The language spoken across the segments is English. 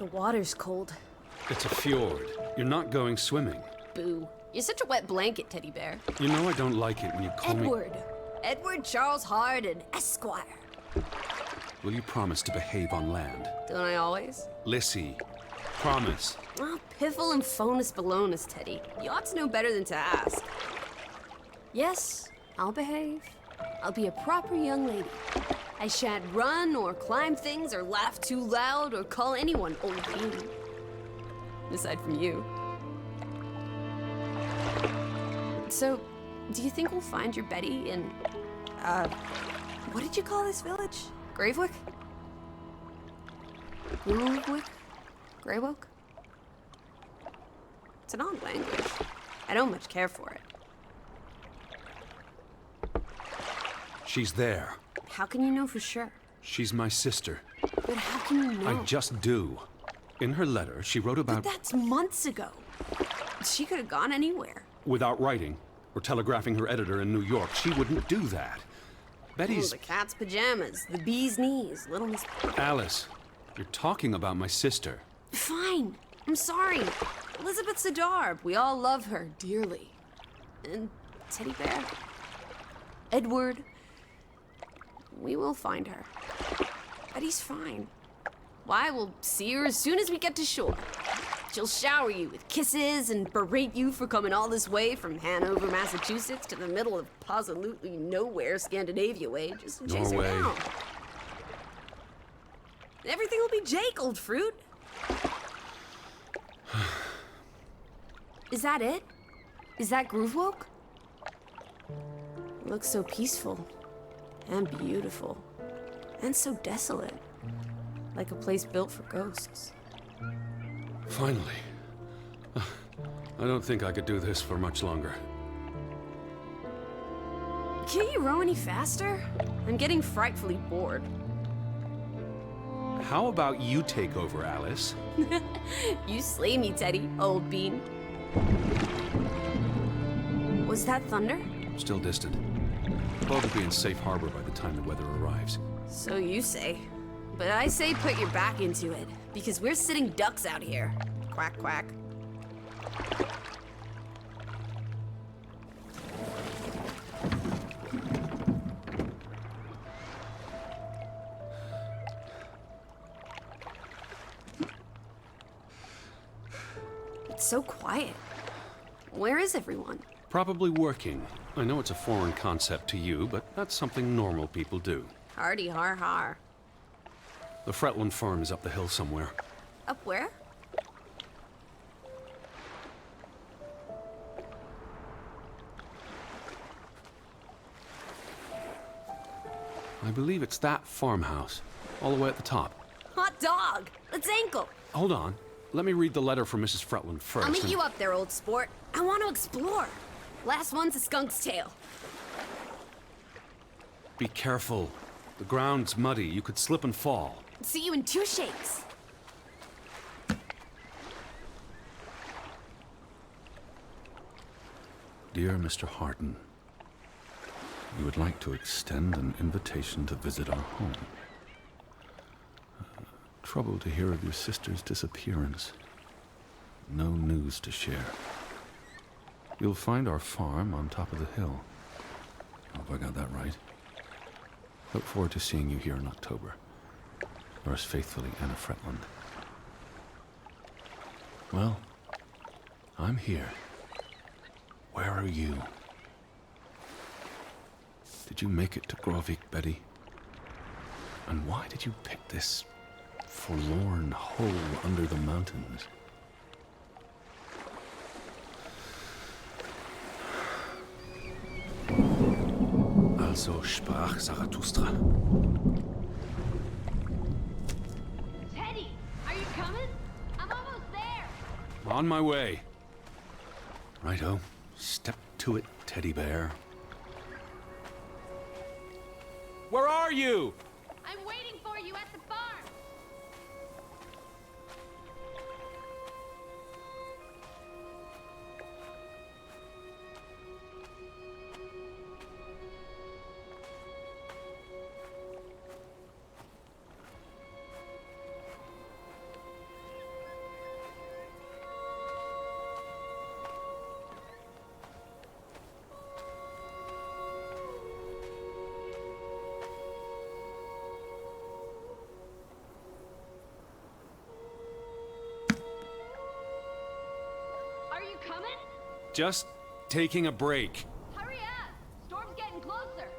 The water's cold. It's a fjord. You're not going swimming. Boo. You're such a wet blanket, teddy bear. You know I don't like it when you call Edward. Edward Charles Harden, Esquire. Will you promise to behave on land? Don't I always? Lissy, promise. Oh, piffle and phonus balonus, Teddy. You ought to know better than to ask. Yes, I'll behave. I'll be a proper young lady. I shan't run or climb things or laugh too loud or call anyone old bean. Aside from you. So, do you think we'll find your Betty in, what did you call this village? Gravewick? Grovewick? Greywoke? It's an odd language. I don't much care for it. She's there. How can you know for sure? She's my sister. But how can you know? I just do. In her letter, she wrote about... But that's months ago. She could have gone anywhere. Without writing or telegraphing her editor in New York, she wouldn't do that. Betty's... Oh, the cat's pajamas, the bee's knees, little Miss... Alice, you're talking about my sister. Fine. I'm sorry. Elizabeth Sadarb. We all love her dearly. And Teddy Bear. Edward. We will find her. Betty's fine. Why, we'll see her as soon as we get to shore. She'll shower you with kisses and berate you for coming all this way from Hanover, Massachusetts to the middle of absolutely nowhere Scandinavia way just to chase her down. Everything will be Jake, old fruit. Is that it? Is that Groovewoke? It looks so peaceful and beautiful and so desolate. Like a place built for ghosts. Finally. I don't think I could do this for much longer. Can't you row any faster? I'm getting frightfully bored. How about you take over, Alice? You slay me, Teddy, old bean. Was that thunder? Still distant. Boat will be in safe harbor by the time the weather arrives. So you say. But I say put your back into it, because we're sitting ducks out here. Quack, quack. It's so quiet. Where is everyone? Probably working. I know it's a foreign concept to you, but that's something normal people do. Hardy har har. The Fretland farm is up the hill somewhere. Up where? I believe it's that farmhouse, all the way at the top. Hot dog! Let's ankle! Hold on. Let me read the letter from Mrs. Fretland first. I'll meet you up there, old sport. I want to explore. Last one's a skunk's tail. Be careful. The ground's muddy. You could slip and fall. See you in 2 shakes. Dear Mr. Harden, we would like to extend an invitation to visit our home. Troubled to hear of your sister's disappearance. No news to share. You'll find our farm on top of the hill. Hope I got that right. Look forward to seeing you here in October. Yours faithfully, Anna Fretland. Well, I'm here. Where are you? Did you make it to Grovik, Betty? And why did you pick this forlorn hole under the mountains? Also sprach Zarathustra. Teddy, are you coming? I'm almost there. On my way. Righto. Step to it, teddy bear. Where are you? I'm waiting for you at the farm. Just taking a break. Hurry up! Storm's getting closer.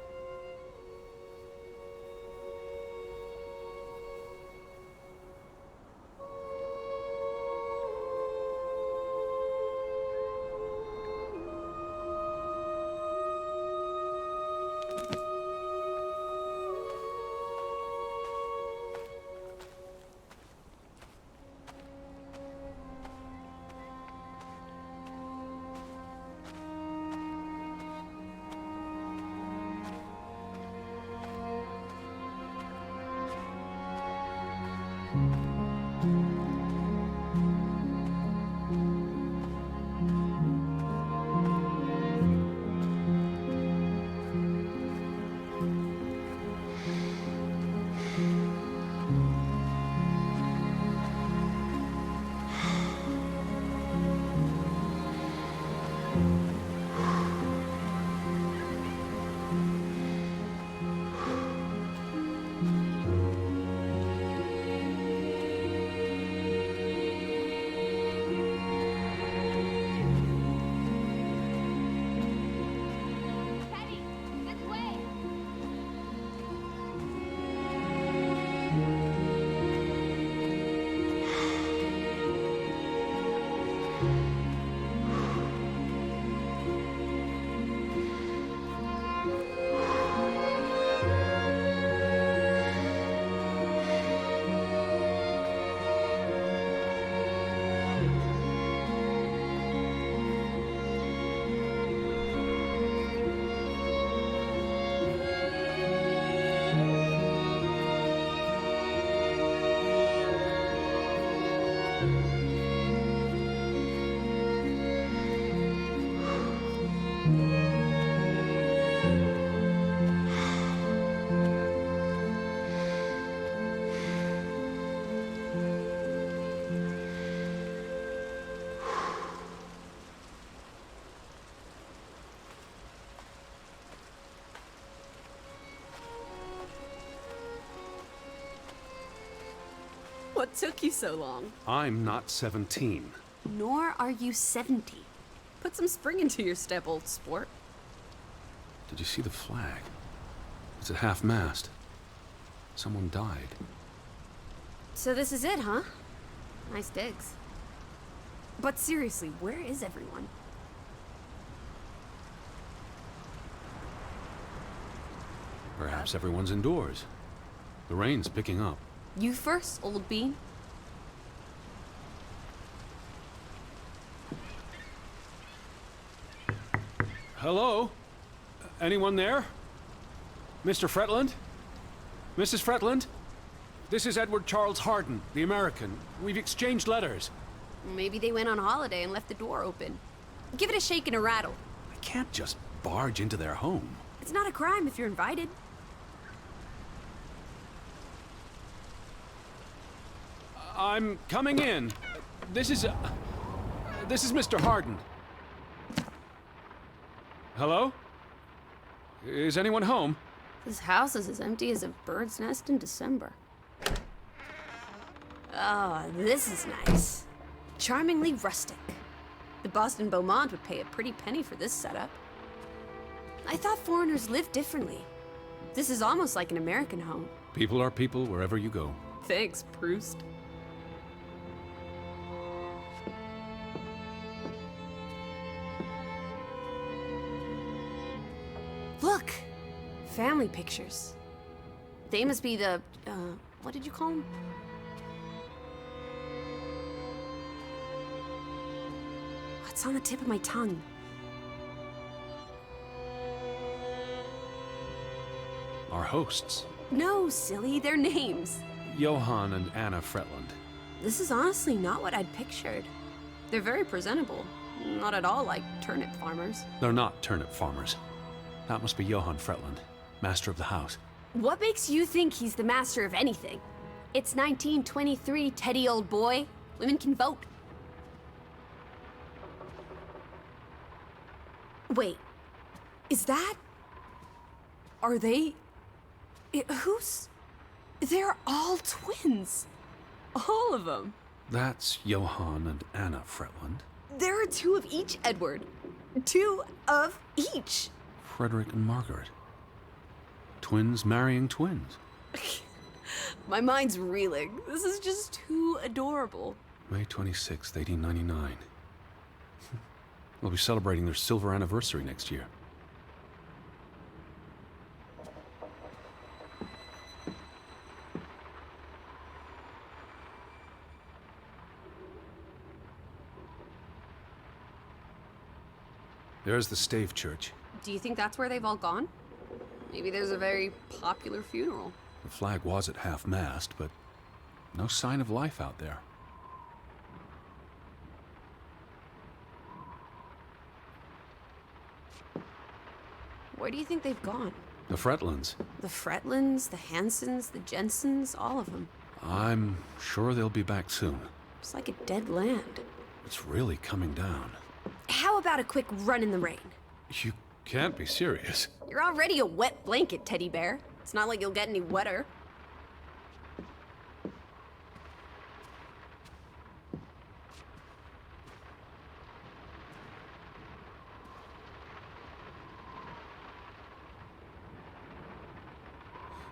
Teddy, this way! What took you so long? I'm not 17. Nor are you 70. Put some spring into your step, old sport. Did you see the flag? It's at half-mast. Someone died. So this is it, huh? Nice digs. But seriously, where is everyone? Perhaps everyone's indoors. The rain's picking up. You first, old bean. Hello? Anyone there? Mr. Fretland? Mrs. Fretland? This is Edward Charles Harden, the American. We've exchanged letters. Maybe they went on holiday and left the door open. Give it a shake and a rattle. I can't just barge into their home. It's not a crime if you're invited. I'm coming in. This is Mr. Harden. Hello? Is anyone home? This house is as empty as a bird's nest in December. Ah, this is nice. Charmingly rustic. The Boston Beaumont would pay a pretty penny for this setup. I thought foreigners lived differently. This is almost like an American home. People are people wherever you go. Thanks, Proust. Look! Family pictures. They must be the, what did you call them? It's on the tip of my tongue. Our hosts. No, silly, they're names. Johann and Anna Fretland. This is honestly not what I'd pictured. They're very presentable. Not at all like turnip farmers. They're not turnip farmers. That must be Johann Fretland, master of the house. What makes you think he's the master of anything? It's 1923, Teddy, old boy. Women can vote. Wait, is that... Are they... Who's... They're all twins. All of them. That's Johann and Anna Fretland. There are two of each, Edward. 2 of each. Frederick and Margaret. Twins marrying twins. My mind's reeling. This is just too adorable. May 26th, 1899. They'll be celebrating their silver anniversary next year. There's the Stave Church. Do you think that's where they've all gone? Maybe there's a very popular funeral. The flag was at half-mast, but no sign of life out there. Where do you think they've gone? The Fretlands. The Fretlands, the Hansons, the Jensens, all of them. I'm sure they'll be back soon. It's like a dead land. It's really coming down. How about a quick run in the rain? You can't be serious. You're already a wet blanket, teddy bear. It's not like you'll get any wetter.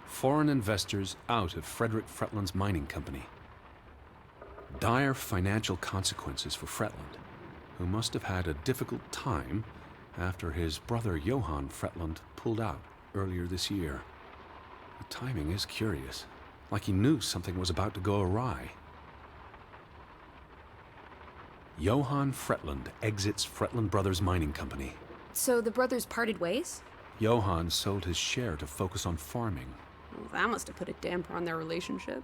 Foreign investors out of Frederick Fretland's mining company. Dire financial consequences for Fretland, who must have had a difficult time after his brother Johann Fretland pulled out earlier this year. The timing is curious, like he knew something was about to go awry. Johann Fretland exits Fretland Brothers Mining Company. So the brothers parted ways? Johann sold his share to focus on farming. Well, that must have put a damper on their relationship.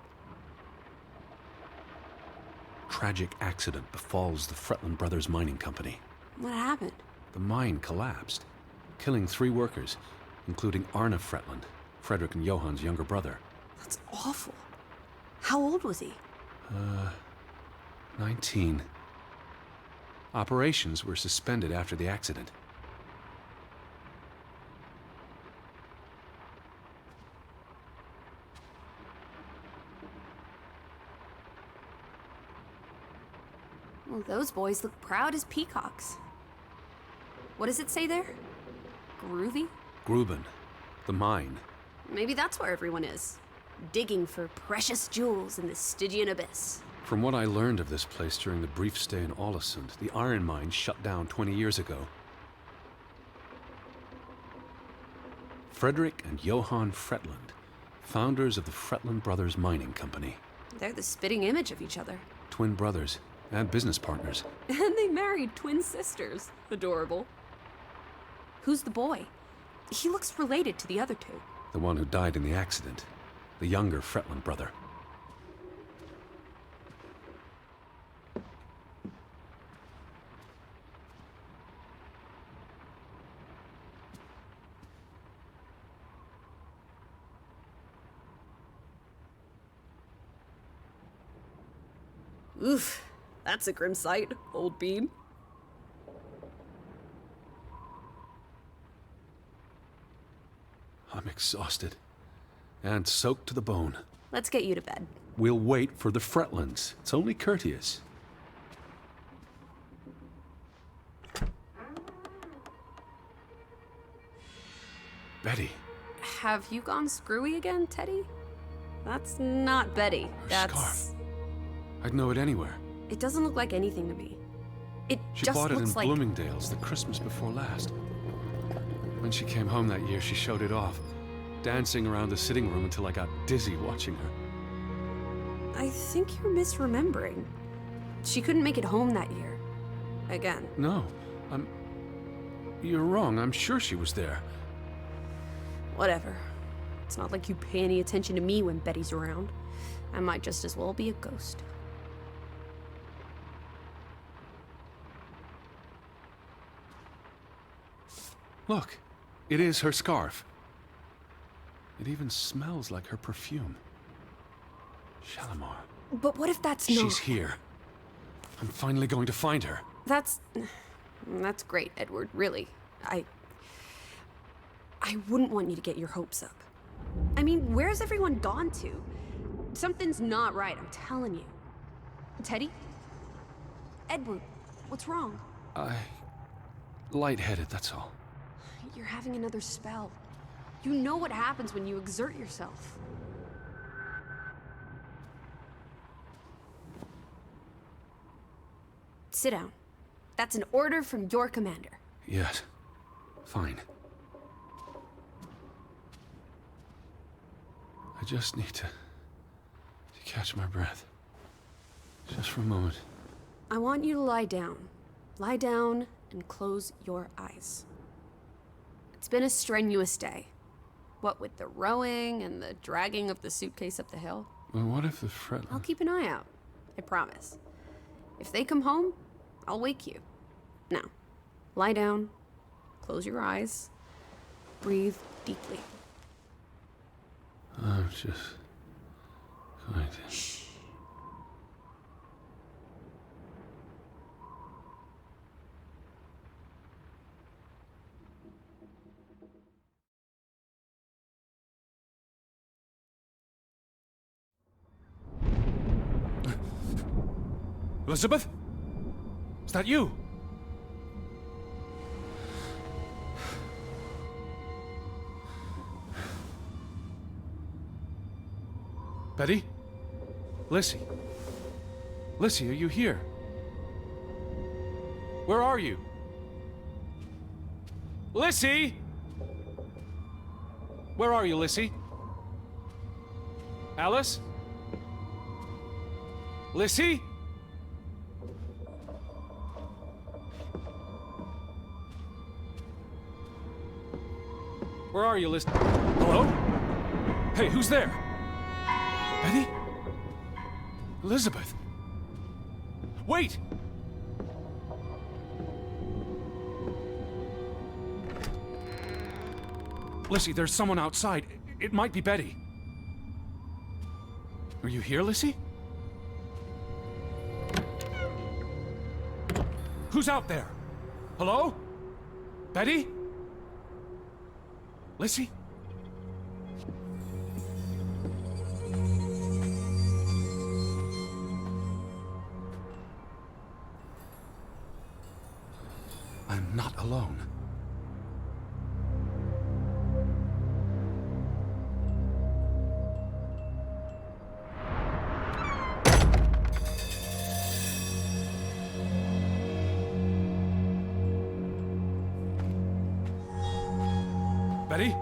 Tragic accident befalls the Fretland Brothers Mining Company. What happened? The mine collapsed, killing 3 workers, including Arne Fretland, Frederick and Johann's younger brother. That's awful. How old was he? 19. Operations were suspended after the accident. Well, those boys look proud as peacocks. What does it say there? Groovy? Gruben, the mine. Maybe that's where everyone is. Digging for precious jewels in the Stygian abyss. From what I learned of this place during the brief stay in Ålesund, the iron mine shut down 20 years ago. Frederick and Johann Fretland, founders of the Fretland Brothers Mining Company. They're the spitting image of each other. Twin brothers and business partners. And they married twin sisters. Adorable. Who's the boy? He looks related to the other 2. The one who died in the accident. The younger Fretland brother. Oof, that's a grim sight, old bean. I'm exhausted and soaked to the bone. Let's get you to bed. We'll wait for the Fretlands. It's only courteous. Betty. Have you gone screwy again, Teddy? That's not Betty. Her That's... scarf. I'd know it anywhere. It doesn't look like anything to me. It She just bought it in looks like... Bloomingdale's the Christmas before last. When she came home that year, she showed it off, dancing around the sitting room until I got dizzy watching her. I think you're misremembering. She couldn't make it home that year. Again. No, You're wrong. I'm sure she was there. Whatever. It's not like you pay any attention to me when Betty's around. I might just as well be a ghost. Look, it is her scarf. It even smells like her perfume. Shalimar. But what if that's not... She's here. I'm finally going to find her. That's great, Edward, really. I wouldn't want you to get your hopes up. I mean, where's everyone gone to? Something's not right, I'm telling you. Teddy? Edward, what's wrong? lightheaded, that's all. You're having another spell. You know what happens when you exert yourself. Sit down. That's an order from your commander. Yes. Fine. I just need to catch my breath. Just for a moment. I want you to lie down. Lie down and close your eyes. It's been a strenuous day. What with the rowing and the dragging of the suitcase up the hill. Well, what if the Fret... I'll keep an eye out. I promise. If they come home, I'll wake you. Now, lie down, close your eyes, breathe deeply. I'm just going to... Shh. Elizabeth? Is that you? Betty? Lissy? Lissy, are you here? Where are you? Lissy? Where are you, Lissy? Alice? Lissy? Where are you, Lissy? Hello? Hey, who's there? Betty? Elizabeth? Wait! Lissy, there's someone outside. It might be Betty. Are you here, Lissy? Who's out there? Hello? Betty? Lissy? I'm not alone. Betty?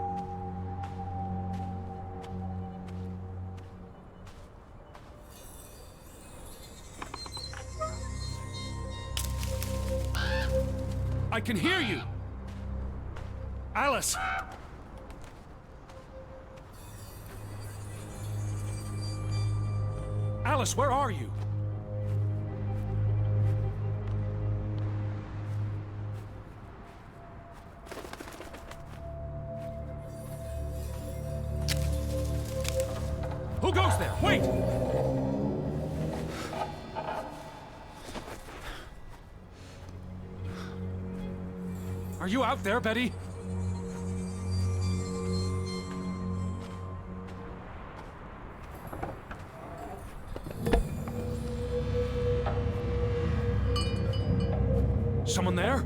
I can hear you! Alice! Alice, where are you? Who goes there? Wait! Are you out there, Betty? Someone there?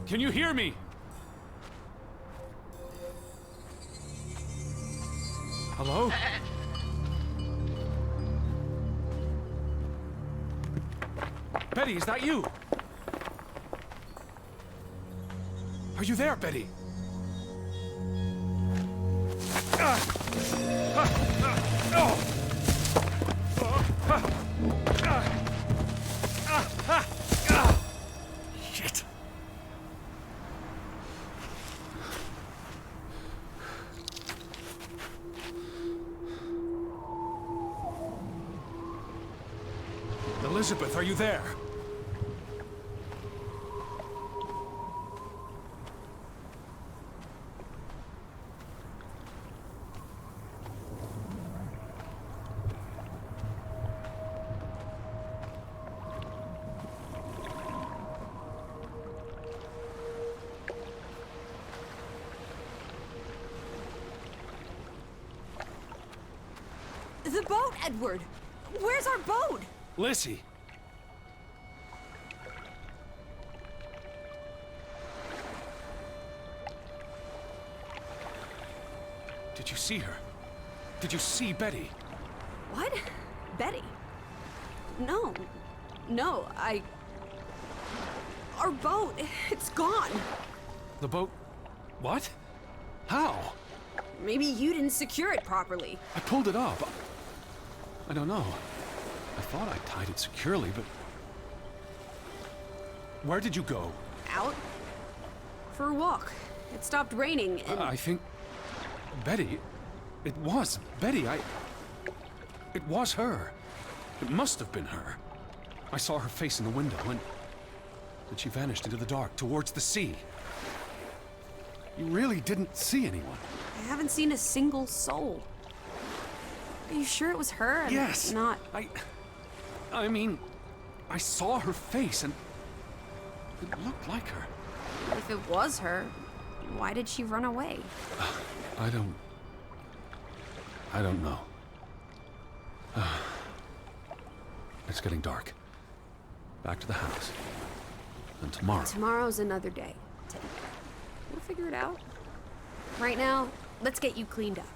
Can you hear me? Hello? Betty, is that you? Are you there, Betty? Shit. Elizabeth, are you there? The boat, Edward! Where's our boat? Lissy! Did you see her? Did you see Betty? What? Betty? No. No, Our boat, it's gone. The boat... What? How? Maybe you didn't secure it properly. I pulled it up. I don't know. I thought I tied it securely, but... Where did you go? Out? For a walk. It stopped raining and... I think... Betty... It was Betty, It was her. It must have been her. I saw her face in the window, and she vanished into the dark, towards the sea. You really didn't see anyone? I haven't seen a single soul. Are you sure it was her and Yes! not... I mean, I saw her face, and it looked like her. If it was her, why did she run away? I don't know. It's getting dark. Back to the house. And tomorrow... Tomorrow's another day, Teddy. We'll figure it out. Right now, let's get you cleaned up.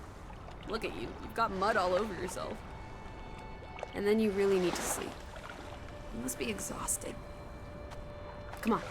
Look at you. You've got mud all over yourself. And then you really need to sleep. You must be exhausted. Come on.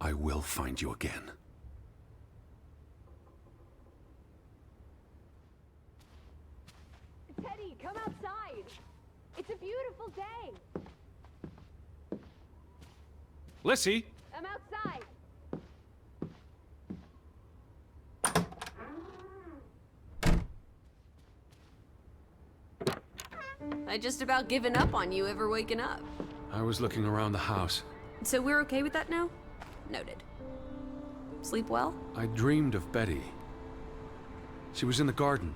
I will find you again. Teddy, come outside. It's a beautiful day. Lissy! I'm outside. I just about given up on you ever waking up. I was looking around the house. So we're okay with that now? Noted. Sleep well? I dreamed of Betty. She was in the garden,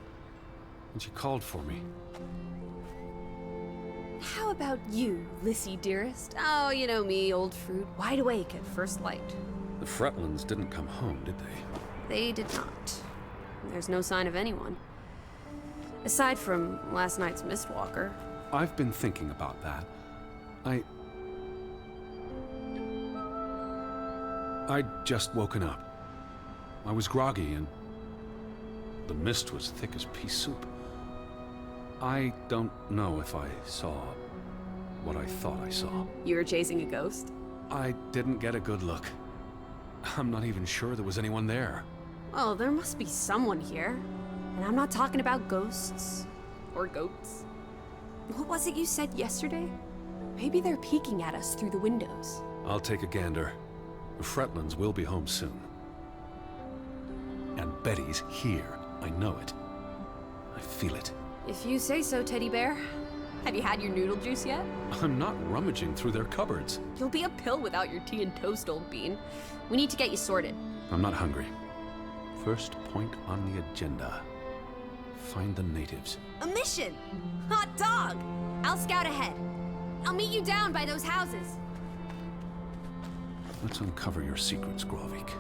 and she called for me. How about you, Lissy dearest? Oh, you know me, old fruit, wide awake at first light. The Fretlands didn't come home, did they? They did not. There's no sign of anyone. Aside from last night's mistwalker. I've been thinking about that. I'd just woken up. I was groggy and the mist was thick as pea soup. I don't know if I saw what I thought I saw. You were chasing a ghost? I didn't get a good look. I'm not even sure there was anyone there. Well, there must be someone here. And I'm not talking about ghosts. Or goats. What was it you said yesterday? Maybe they're peeking at us through the windows. I'll take a gander. The Fretlands will be home soon. And Betty's here. I know it. I feel it. If you say so, Teddy Bear. Have you had your noodle juice yet? I'm not rummaging through their cupboards. You'll be a pill without your tea and toast, old bean. We need to get you sorted. I'm not hungry. First point on the agenda. Find the natives. A mission! Hot dog! I'll scout ahead. I'll meet you down by those houses. Let's uncover your secrets, Grovik.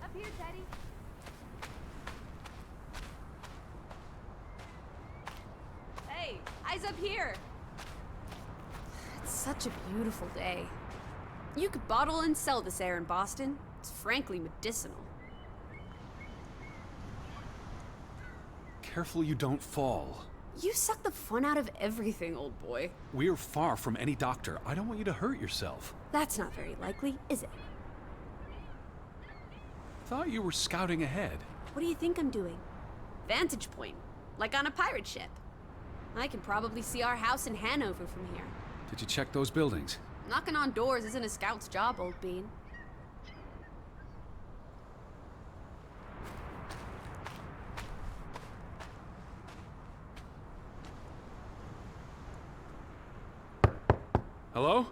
Up here, Teddy. Hey, eyes up here! It's such a beautiful day. You could bottle and sell this air in Boston. It's frankly medicinal. Careful you don't fall. You suck the fun out of everything, old boy. We're far from any doctor. I don't want you to hurt yourself. That's not very likely, is it? thought you were scouting ahead. What do you think I'm doing? Vantage point, like on a pirate ship. I can probably see our house in Hanover from here. Did you check those buildings? Knocking on doors isn't a scout's job, old bean. Hello?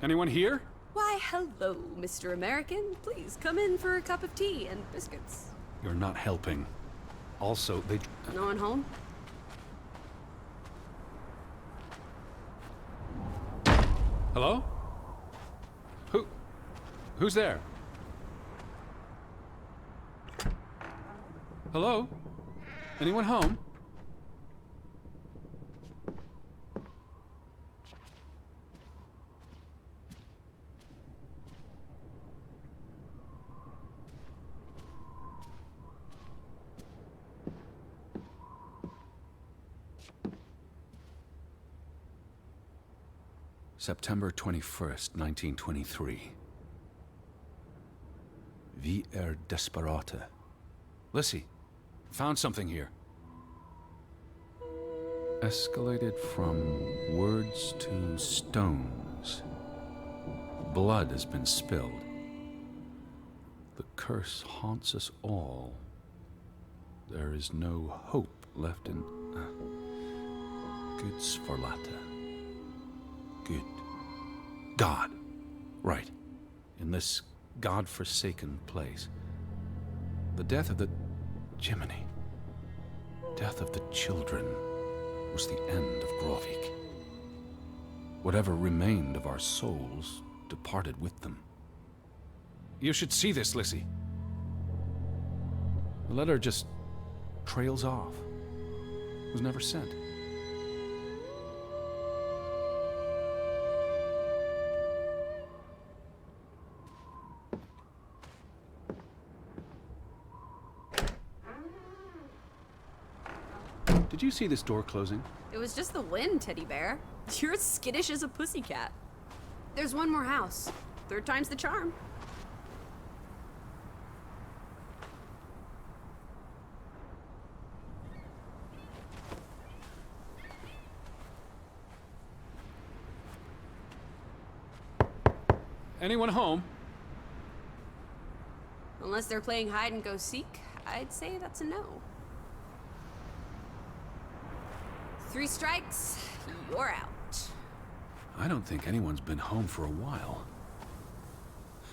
Anyone here? Why, hello, Mr. American. Please come in for a cup of tea and biscuits. You're not helping. Also, they... No one home? Hello? Who's there? Hello? Anyone home? September 21st, 1923. Wie desperate. Lissy, found something here. Escalated from words to stones. Blood has been spilled. The curse haunts us all. There is no hope left in... Gudsforlate. Good. God. Right. In this God-forsaken place. The death of the... Jiminy. Death of the children was the end of Grovik. Whatever remained of our souls departed with them. You should see this, Lissy. The letter just trails off. Was never sent. Did you see this door closing? It was just the wind, teddy bear. You're as skittish as a pussycat. There's one more house. Third time's the charm. Anyone home? Unless they're playing hide and go seek, I'd say that's a no. 3 strikes, you're out. I don't think anyone's been home for a while.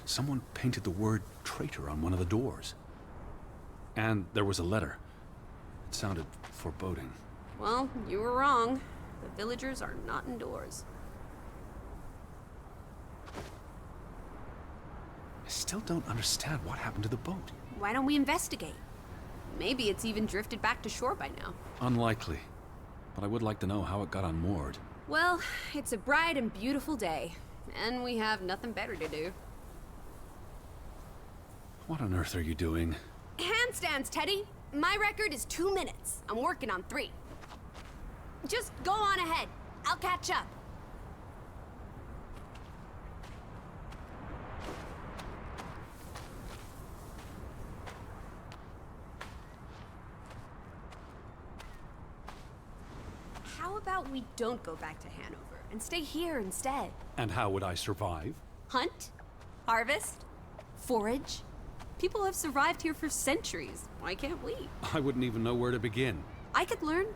Someone painted the word traitor on one of the doors. And there was a letter. It sounded foreboding. Well, you were wrong. The villagers are not indoors. I still don't understand what happened to the boat. Why don't we investigate? Maybe it's even drifted back to shore by now. Unlikely. But I would like to know how it got unmoored. Well, it's a bright and beautiful day, and we have nothing better to do. What on earth are you doing? Handstands, Teddy! My record is 2 minutes. I'm working on 3. Just go on ahead. I'll catch up. How about we don't go back to Hanover and stay here instead? And how would I survive? Hunt? Harvest? Forage? People have survived here for centuries. Why can't we? I wouldn't even know where to begin. I could learn.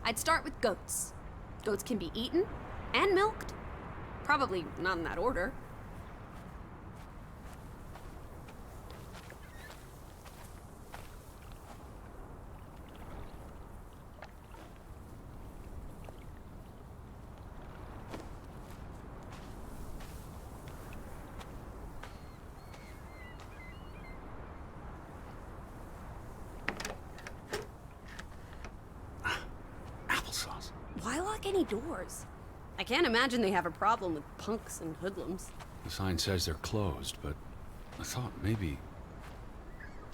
I'd start with goats. Goats can be eaten and milked. Probably not in that order. Why lock any doors? I can't imagine they have a problem with punks and hoodlums. The sign says they're closed, but I thought maybe...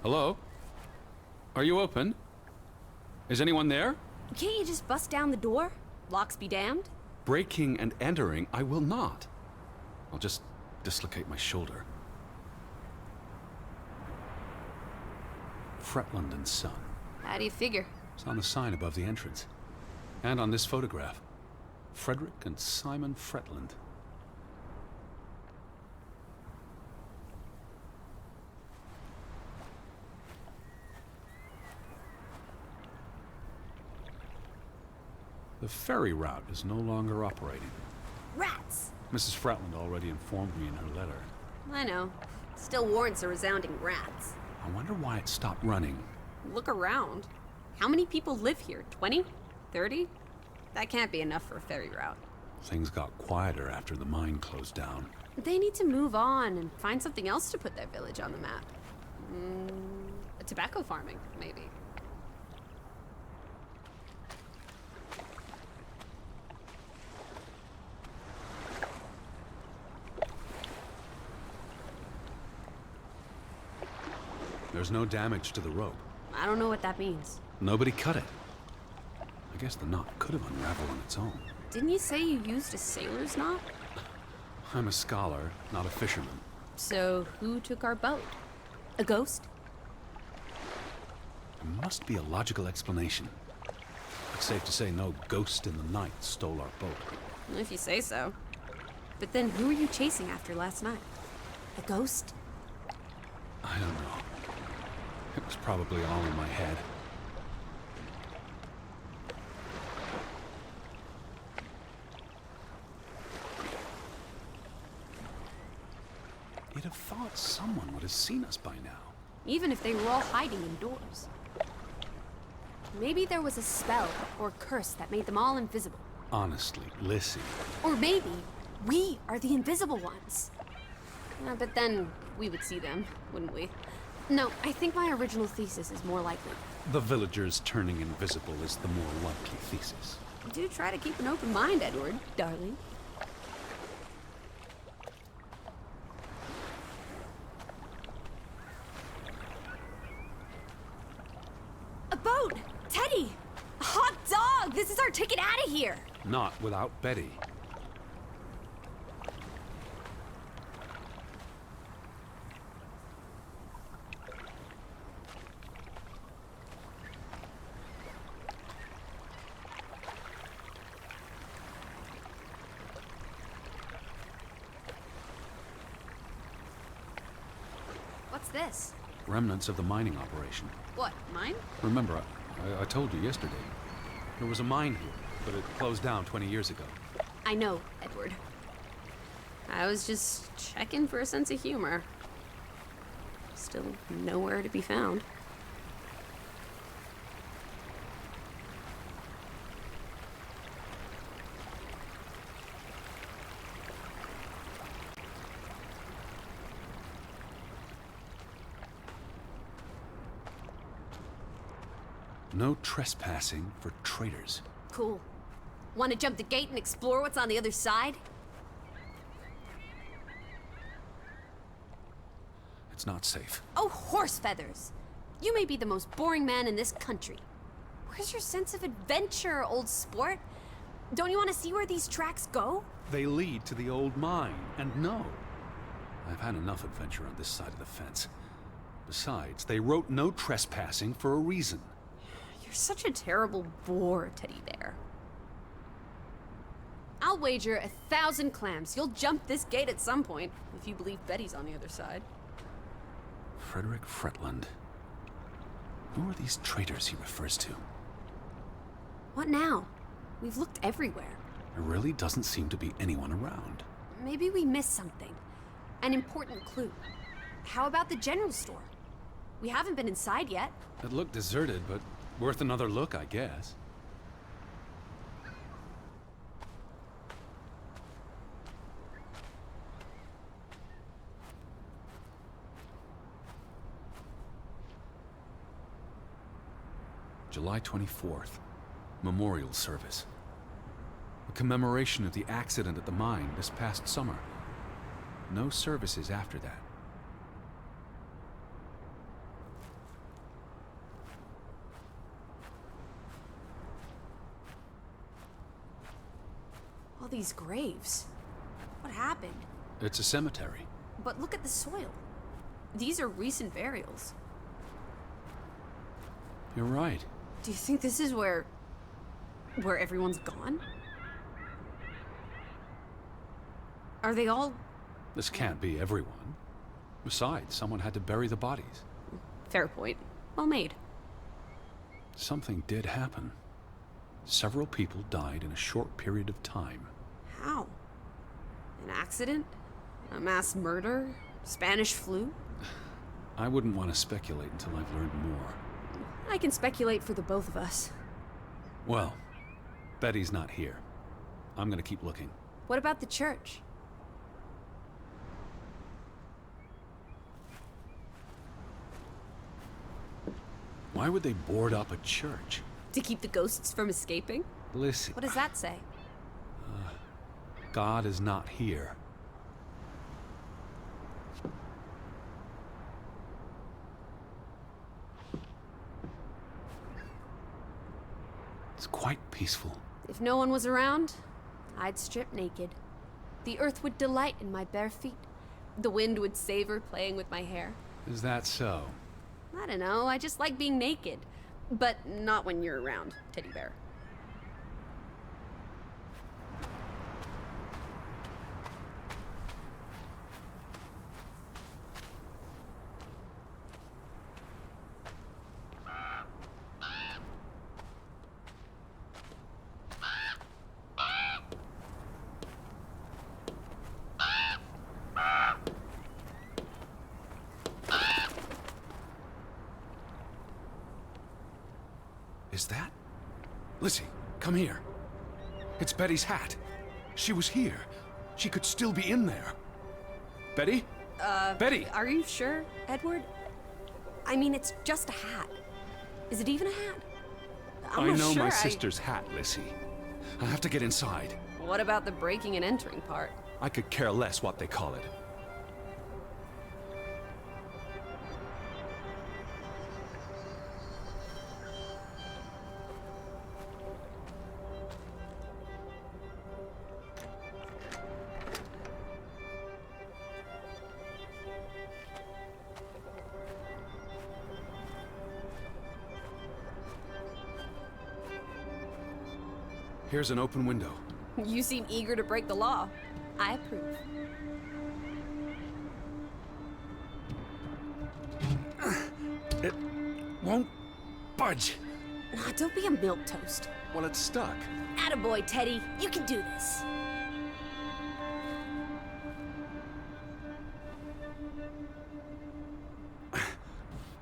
Hello? Are you open? Is anyone there? Can't you just bust down the door? Locks be damned. Breaking and entering, I will not. I'll just dislocate my shoulder. Fretland and Son. How do you figure? It's on the sign above the entrance. And on this photograph. Frederick and Simon Fretland. The ferry route is no longer operating. Rats! Mrs. Fretland already informed me in her letter. I know. Still warrants a resounding rats. I wonder why it stopped running. Look around. How many people live here? 20? 30? That can't be enough for a ferry route. Things got quieter after the mine closed down. They need to move on and find something else to put their village on the map. Tobacco farming, maybe. There's no damage to the rope. I don't know what that means. Nobody cut it. I guess the knot could have unraveled on its own. Didn't you say you used a sailor's knot? I'm a scholar, not a fisherman. So who took our boat? A ghost? There must be a logical explanation. It's safe to say no ghost in the night stole our boat. If you say so. But then who were you chasing after last night? A ghost? I don't know. It was probably all in my head. You'd have thought someone would have seen us by now. Even if they were all hiding indoors. Maybe there was a spell or curse that made them all invisible. Honestly, listen. Or maybe we are the invisible ones. But then we would see them, wouldn't we? No, I think my original thesis is more likely. The villagers turning invisible is the more likely thesis. Do try to keep an open mind, Edward, darling. A boat! Teddy! A hot dog! This is our ticket out of here! Not without Betty. What's this? Remnants of the mining operation. What, mine? Remember, I told you yesterday. There was a mine here, but it closed down 20 years ago. I know, Edward. I was just checking for a sense of humor. Still nowhere to be found. No trespassing for traitors. Cool. Want to jump the gate and explore what's on the other side? It's not safe. Oh, horse feathers! You may be the most boring man in this country. Where's your sense of adventure, old sport? Don't you want to see where these tracks go? They lead to the old mine, and no. I've had enough adventure on this side of the fence. Besides, they wrote no trespassing for a reason. You're such a terrible bore, Teddy Bear. I'll wager 1,000 clams you'll jump this gate at some point, if you believe Betty's on the other side. Frederick Fretland. Who are these traitors he refers to? What now? We've looked everywhere. There really doesn't seem to be anyone around. Maybe we missed something. An important clue. How about the general store? We haven't been inside yet. It looked deserted, but worth another look, I guess. July 24th. Memorial service. A commemoration of the accident at the mine this past summer. No services after that. All these graves. What happened? It's a cemetery. But look at the soil. These are recent burials. You're right. Do you think this is where everyone's gone? Are they all... This can't be everyone. Besides, someone had to bury the bodies. Fair point. Well made. Something did happen. Several people died in a short period of time. How? An accident? A mass murder? Spanish flu? I wouldn't want to speculate until I've learned more. I can speculate for the both of us. Well, Betty's not here. I'm gonna keep looking. What about the church? Why would they board up a church? To keep the ghosts from escaping? Listen, What does that say? God is not here. It's quite peaceful. If no one was around, I'd strip naked. The earth would delight in my bare feet. The wind would savor playing with my hair. Is that so? I don't know, I just like being naked. But not when you're around, teddy bear. Is that? Lizzie, come here. It's Betty's hat. She was here. She could still be in there. Betty? Betty! Are you sure, Edward? I mean, it's just a hat. Is it even a hat? I'm I not know sure my sister's hat, Lizzie. I have to get inside. What about the breaking and entering part? I could care less what they call it. Here's an open window. You seem eager to break the law. I approve. It won't budge. Aw, don't be a milquetoast. Well, it's stuck. Attaboy, Teddy. You can do this.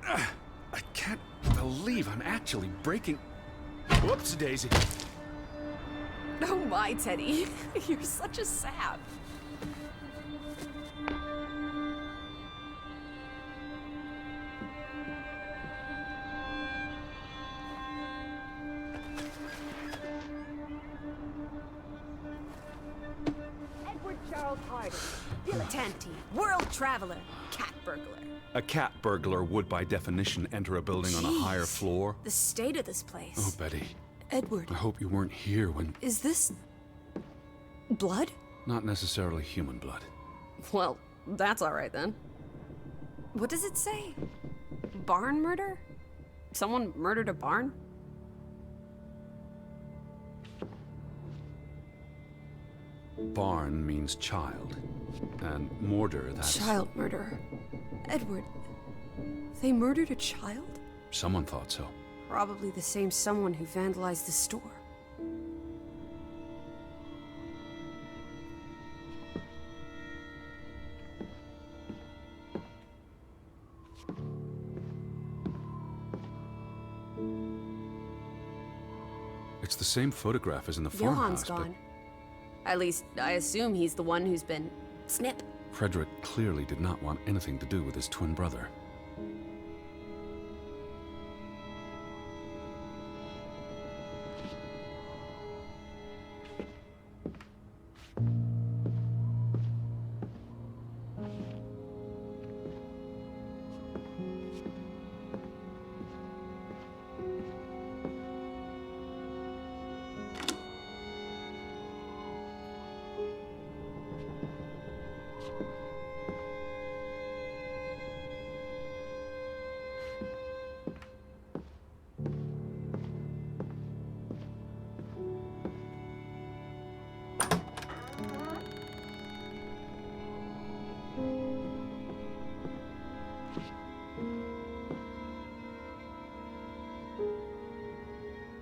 I can't believe I'm actually breaking... Whoops, Daisy. Oh my, Teddy. You're such a sap. Edward Charles Harding, dilettante, world traveler, cat burglar. A cat burglar would, by definition, enter a building on a higher Jeez, floor. The state of this place. Oh, Betty. Edward, I hope you weren't here when... is this... blood? Not necessarily human blood. Well, that's all right then. What does it say? Barn murder? Someone murdered a barn? Barn means child. And mortar, that's... Child murderer. Edward, they murdered a child? Someone thought so. Probably the same someone who vandalized the store. It's the same photograph as in the Johan's farmhouse, but gone. At least, I assume he's the one who's been... snip. Frederick clearly did not want anything to do with his twin brother.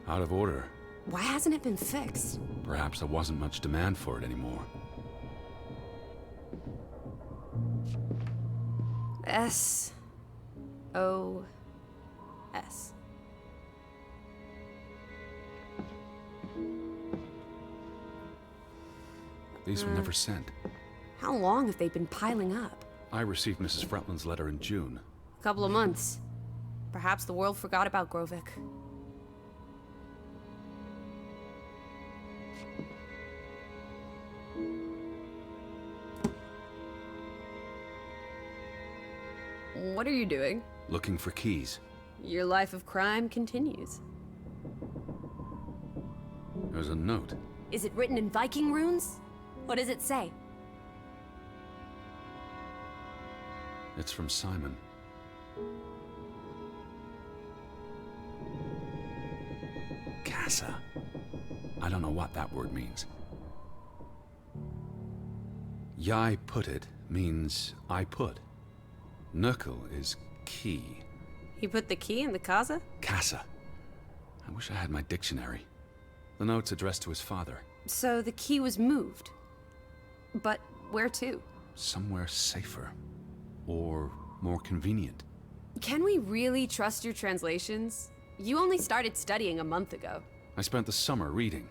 Out of order. Why hasn't it been fixed? Perhaps there wasn't much demand for it anymore. S-O-S. These were never sent. How long have they been piling up? I received Mrs. Fretland's letter in June. A couple of months. Perhaps the world forgot about Grovik. What are you doing? Looking for keys. Your life of crime continues. There's a note. Is it written in Viking runes? What does it say? It's from Simon. Casa. I don't know what that word means. Yai put it means I put. Nøkkel is key. He put the key in the casa? Casa. I wish I had my dictionary. The note's addressed to his father. So the key was moved. But where to? Somewhere safer. Or more convenient. Can we really trust your translations? You only started studying a month ago. I spent the summer reading,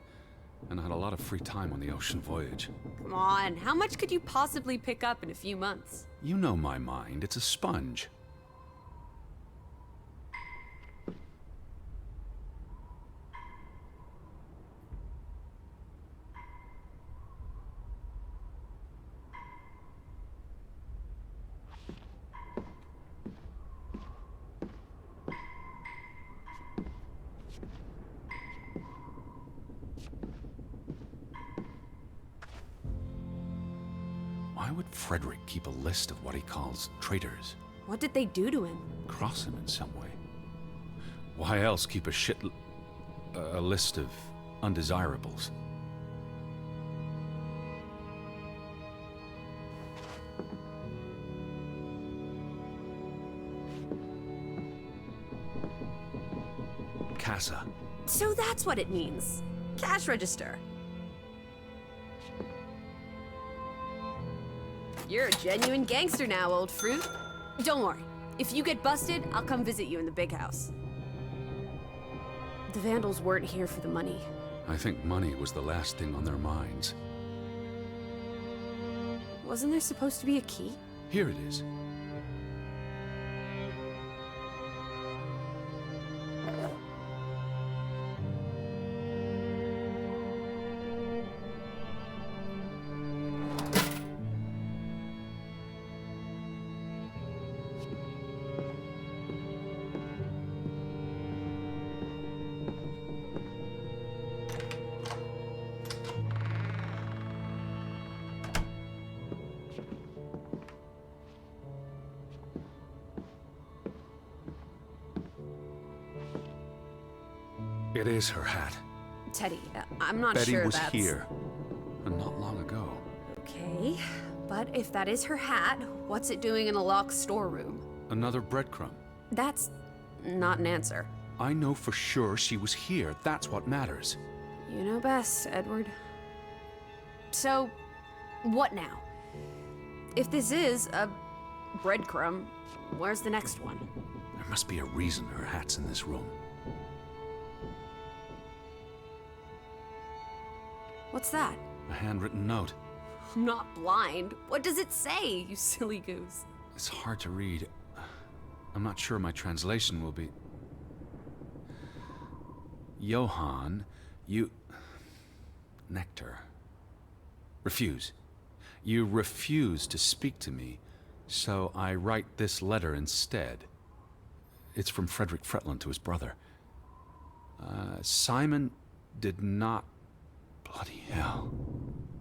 and I had a lot of free time on the ocean voyage. Come on, how much could you possibly pick up in a few months? You know my mind, it's a sponge. Why would Frederick keep a list of what he calls traitors? What did they do to him? Cross him in some way. Why else keep a list of undesirables? Casa. So that's what it means. Cash register. You're a genuine gangster now, old fruit. Don't worry. If you get busted, I'll come visit you in the big house. The Vandals weren't here for the money. I think money was the last thing on their minds. Wasn't there supposed to be a key? Here it is. It is her hat. Teddy, I'm not Betty sure was that's... here, and not long ago. Okay, but if that is her hat, what's it doing in a locked storeroom? Another breadcrumb. That's not an answer. I know for sure she was here. That's what matters. You know best, Edward. So, what now? If this is a breadcrumb, where's the next one? There must be a reason her hat's in this room. What's that? A handwritten note. I'm not blind. What does it say, you silly goose? It's hard to read. I'm not sure my translation will be... Johann, you... Nectar. Refuse. You refuse to speak to me, so I write this letter instead. It's from Frederick Fretland to his brother. Simon did not... Bloody hell.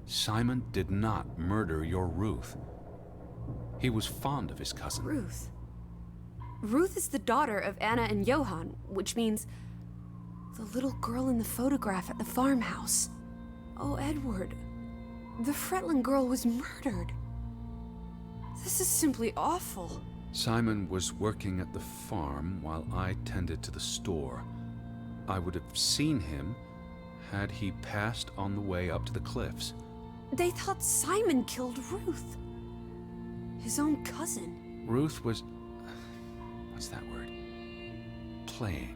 Simon did not murder your Ruth. He was fond of his cousin. Ruth. Ruth is the daughter of Anna and Johann, which means the little girl in the photograph at the farmhouse. Oh, Edward. The Fretland girl was murdered. This is simply awful. Simon was working at the farm while I tended to the store. I would have seen him had he passed on the way up to the cliffs. They thought Simon killed Ruth. His own cousin. Ruth was... what's that word? Playing.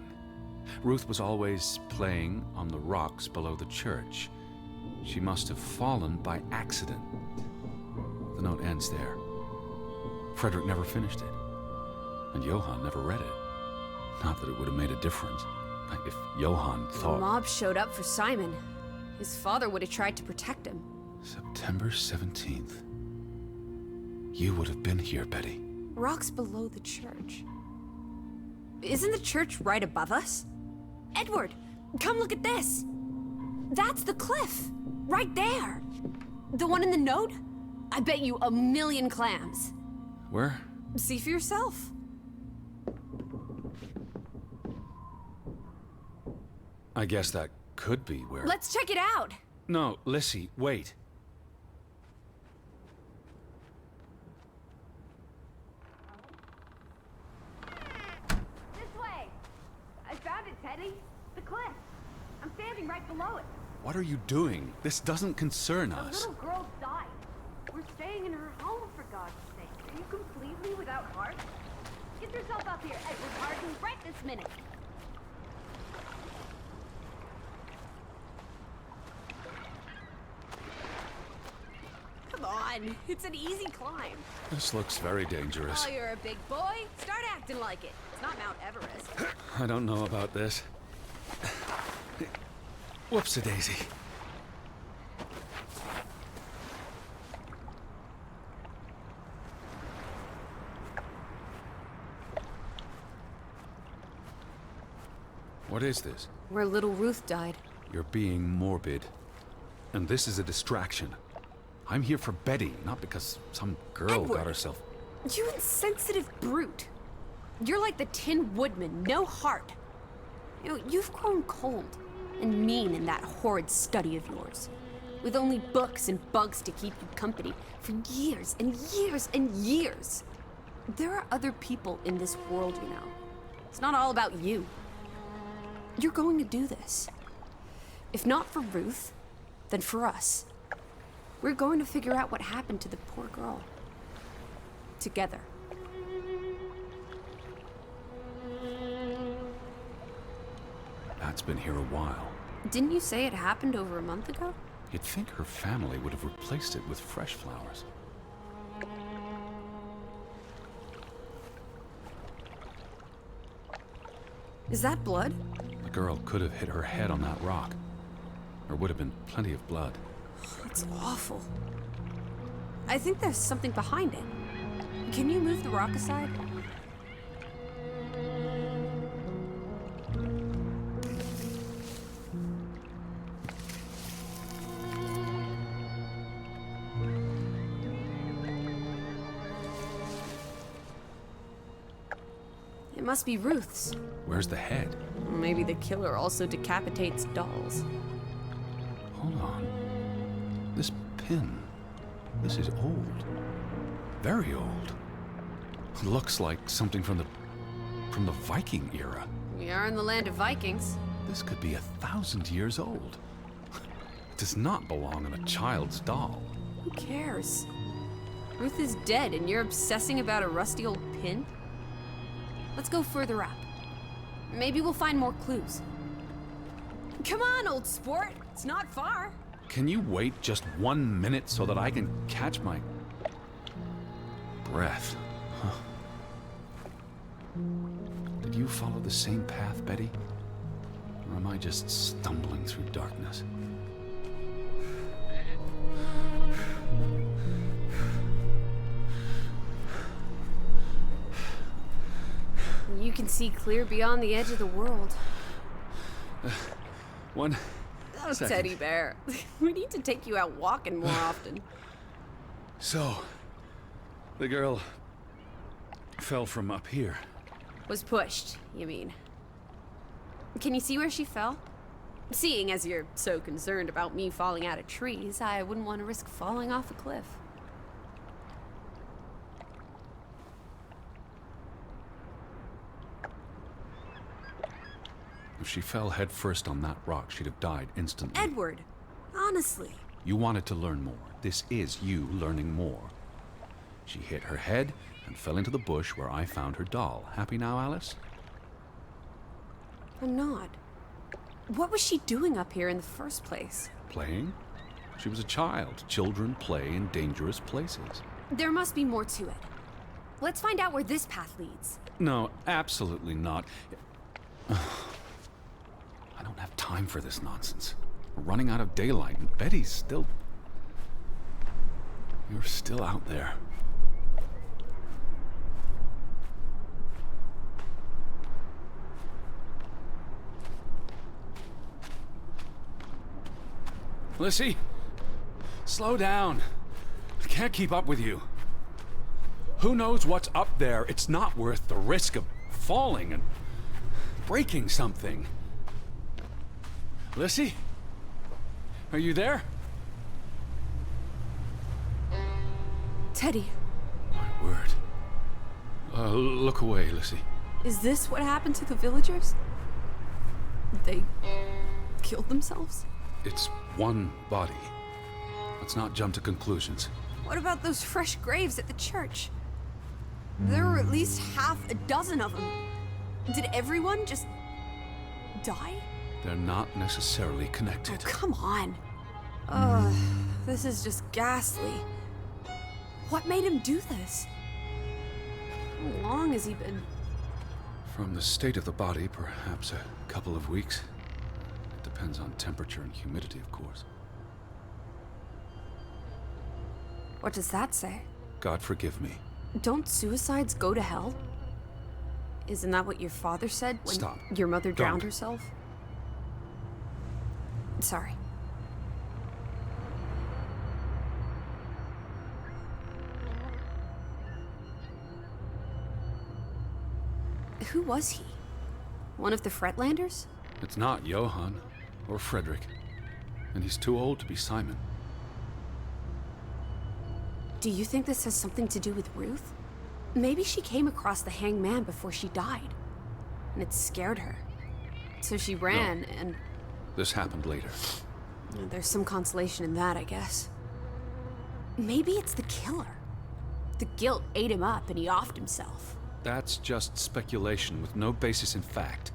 Ruth was always playing on the rocks below the church. She must have fallen by accident. The note ends there. Frederick never finished it. And Johann never read it. Not that it would have made a difference. If Johann thought... The mob showed up for Simon. His father would have tried to protect him. September 17th. You would have been here, Betty. Rocks below the church. Isn't the church right above us? Edward, come look at this. That's the cliff. Right there. The one in the note? I bet you 1,000,000 clams. Where? See for yourself. I guess that could be where... Let's check it out. No, Lissy, wait. This way! I found it, Teddy. The cliff. I'm standing right below it. What are you doing? This doesn't concern A us. little girl died. We're staying in her home, for God's sake. Are you completely without heart? Get yourself up here, Edward Harden, right this minute. Come on, it's an easy climb. This looks very dangerous. Oh, you're a big boy. Start acting like it. It's not Mount Everest. I don't know about this. Whoops-a-daisy. What is this? Where little Ruth died. You're being morbid. And this is a distraction. I'm here for Betty, not because some girl Edward. got herself... You insensitive brute. You're like the Tin Woodman, no heart. You know, you've grown cold and mean in that horrid study of yours. With only books and bugs to keep you company for years and years and years. There are other people in this world, you know. It's not all about you. You're going to do this. If not for Ruth, then for us. We're going to figure out what happened to the poor girl. Together. Pat's been here a while. Didn't you say it happened over a month ago? You'd think her family would have replaced it with fresh flowers. Is that blood? The girl could have hit her head on that rock. There would have been plenty of blood. It's awful. I think there's something behind it. Can you move the rock aside? It must be Ruth's. Where's the head? Maybe the killer also decapitates dolls. Hold on. This pin. This is old. Very old. It looks like something from the Viking era. We are in the land of Vikings. This could be 1,000 years old. It does not belong on a child's doll. Who cares? Ruth is dead and you're obsessing about a rusty old pin? Let's go further up. Maybe we'll find more clues. Come on, old sport. It's not far. Can you wait just 1 minute so that I can catch my breath? Huh. Did you follow the same path, Betty? Or am I just stumbling through darkness? You can see clear beyond the edge of the world. One Oh, second. Teddy Bear. We need to take you out walking more often. So, the girl fell from up here. Was pushed, you mean. Can you see where she fell? Seeing as you're so concerned about me falling out of trees, I wouldn't want to risk falling off a cliff. If she fell headfirst on that rock, she'd have died instantly. Edward, honestly. You wanted to learn more. This is you learning more. She hit her head and fell into the bush where I found her doll. Happy now, Alice? I'm not. What was she doing up here in the first place? Playing? She was a child. Children play in dangerous places. There must be more to it. Let's find out where this path leads. No, absolutely not. I don't have time for this nonsense. We're running out of daylight, and Betty's still... You're still out there. Lissy, slow down. I can't keep up with you. Who knows what's up there? It's not worth the risk of falling and breaking something. Lissy? Are you there? Teddy, My word. Look away, Lissy. is this what happened to the villagers? They killed themselves? It's one body. Let's not jump to conclusions. What about those fresh graves at the church? There were at least half a dozen of them. Did everyone just die? They're not necessarily connected. Oh, come on. This is just ghastly. What made him do this? How long has he been? From the state of the body, perhaps a couple of weeks. It depends on temperature and humidity, of course. What does that say? God forgive me. Don't suicides go to hell? Isn't that what your father said when Stop. your mother drowned Don't. herself? Sorry. Who was he? One of the Fretlanders? It's not Johann or Frederick. And he's too old to be Simon. Do you think this has something to do with Ruth? Maybe she came across the hanged man before she died, and it scared her. So she ran, and This happened later. there's some consolation in that, I guess. Maybe it's the killer. The guilt ate him up, and he offed himself. That's just speculation with no basis in fact.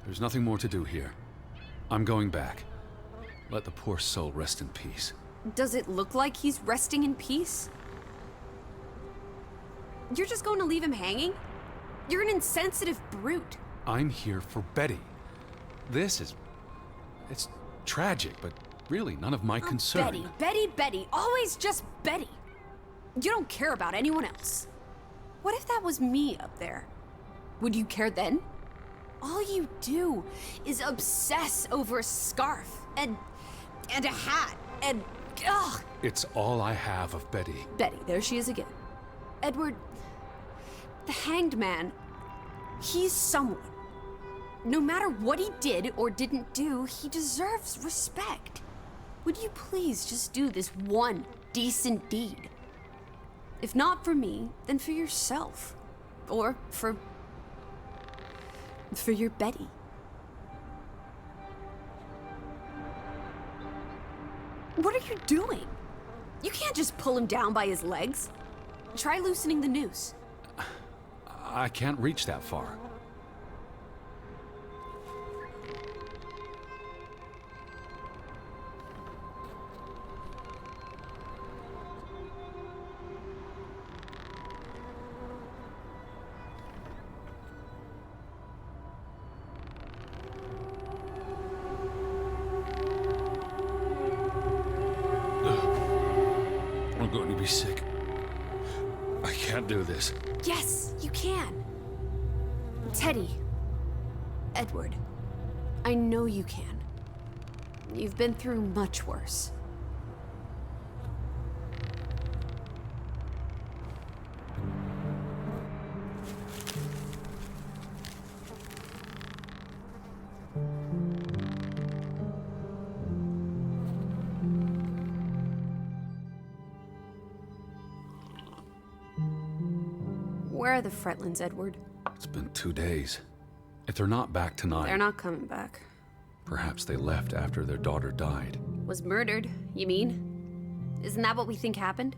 There's nothing more to do here. I'm going back. Let the poor soul rest in peace. Does it look like he's resting in peace? You're just going to leave him hanging? You're an insensitive brute. I'm here for Betty. It's tragic, but really none of my concern. Betty, Betty, Betty. Always just Betty. You don't care about anyone else. What if that was me up there? Would you care then? All you do is obsess over a scarf and a hat and ugh. It's all I have of Betty. Betty, there she is again. Edward, the hanged man, he's someone. No matter what he did or didn't do, he deserves respect. Would you please just do this one decent deed? If not for me, then for yourself. Or for your Betty. What are you doing? You can't just pull him down by his legs. Try loosening the noose. I can't reach that far. I'm going to be sick. I can't do this. Yes, you can. Teddy. Edward. I know you can. You've been through much worse. Where are the Fretlands, Edward? It's been 2 days. If they're not back tonight... They're not coming back. Perhaps they left after their daughter died. Was murdered, you mean? Isn't that what we think happened?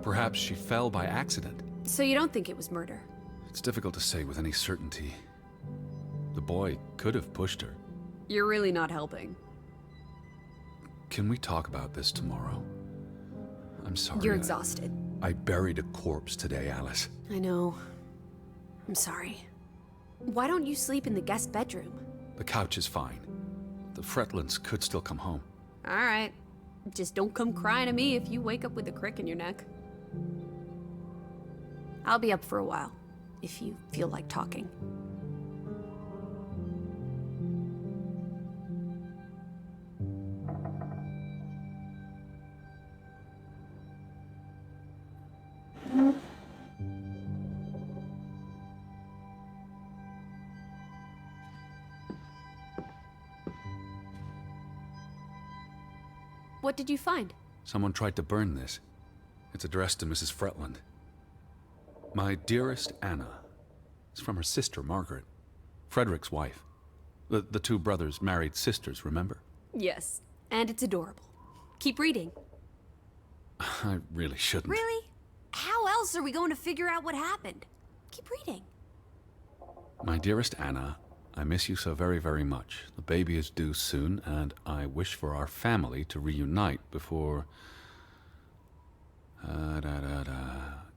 Perhaps she fell by accident. So you don't think it was murder? It's difficult to say with any certainty. The boy could have pushed her. You're really not helping. Can we talk about this tomorrow? I'm sorry. You're exhausted. I buried a corpse today, Alice. I know. I'm sorry. Why don't you sleep in the guest bedroom? The couch is fine. The Fretlands could still come home. All right. Just don't come crying to me if you wake up with a crick in your neck. I'll be up for a while, if you feel like talking. What did you find? Someone tried to burn this. It's addressed to Mrs. Fretland. My dearest Anna. It's from her sister, Margaret. Frederick's wife. The two brothers married sisters, remember? Yes, and it's adorable. Keep reading. I really shouldn't. Really? How else are we going to figure out what happened? Keep reading. My dearest Anna, I miss you so very, very much. The baby is due soon, and I wish for our family to reunite before...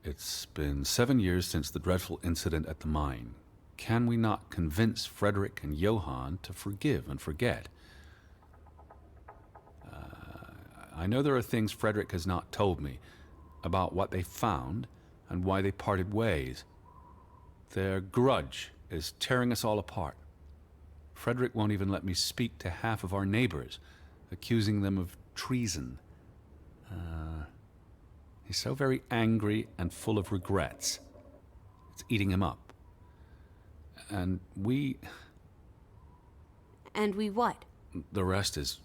It's been 7 years since the dreadful incident at the mine. Can we not convince Frederick and Johann to forgive and forget? I know there are things Frederick has not told me about what they found and why they parted ways. Their grudge is tearing us all apart. Frederick won't even let me speak to half of our neighbors, accusing them of treason. He's so very angry and full of regrets. It's eating him up. And we... And we what? The rest is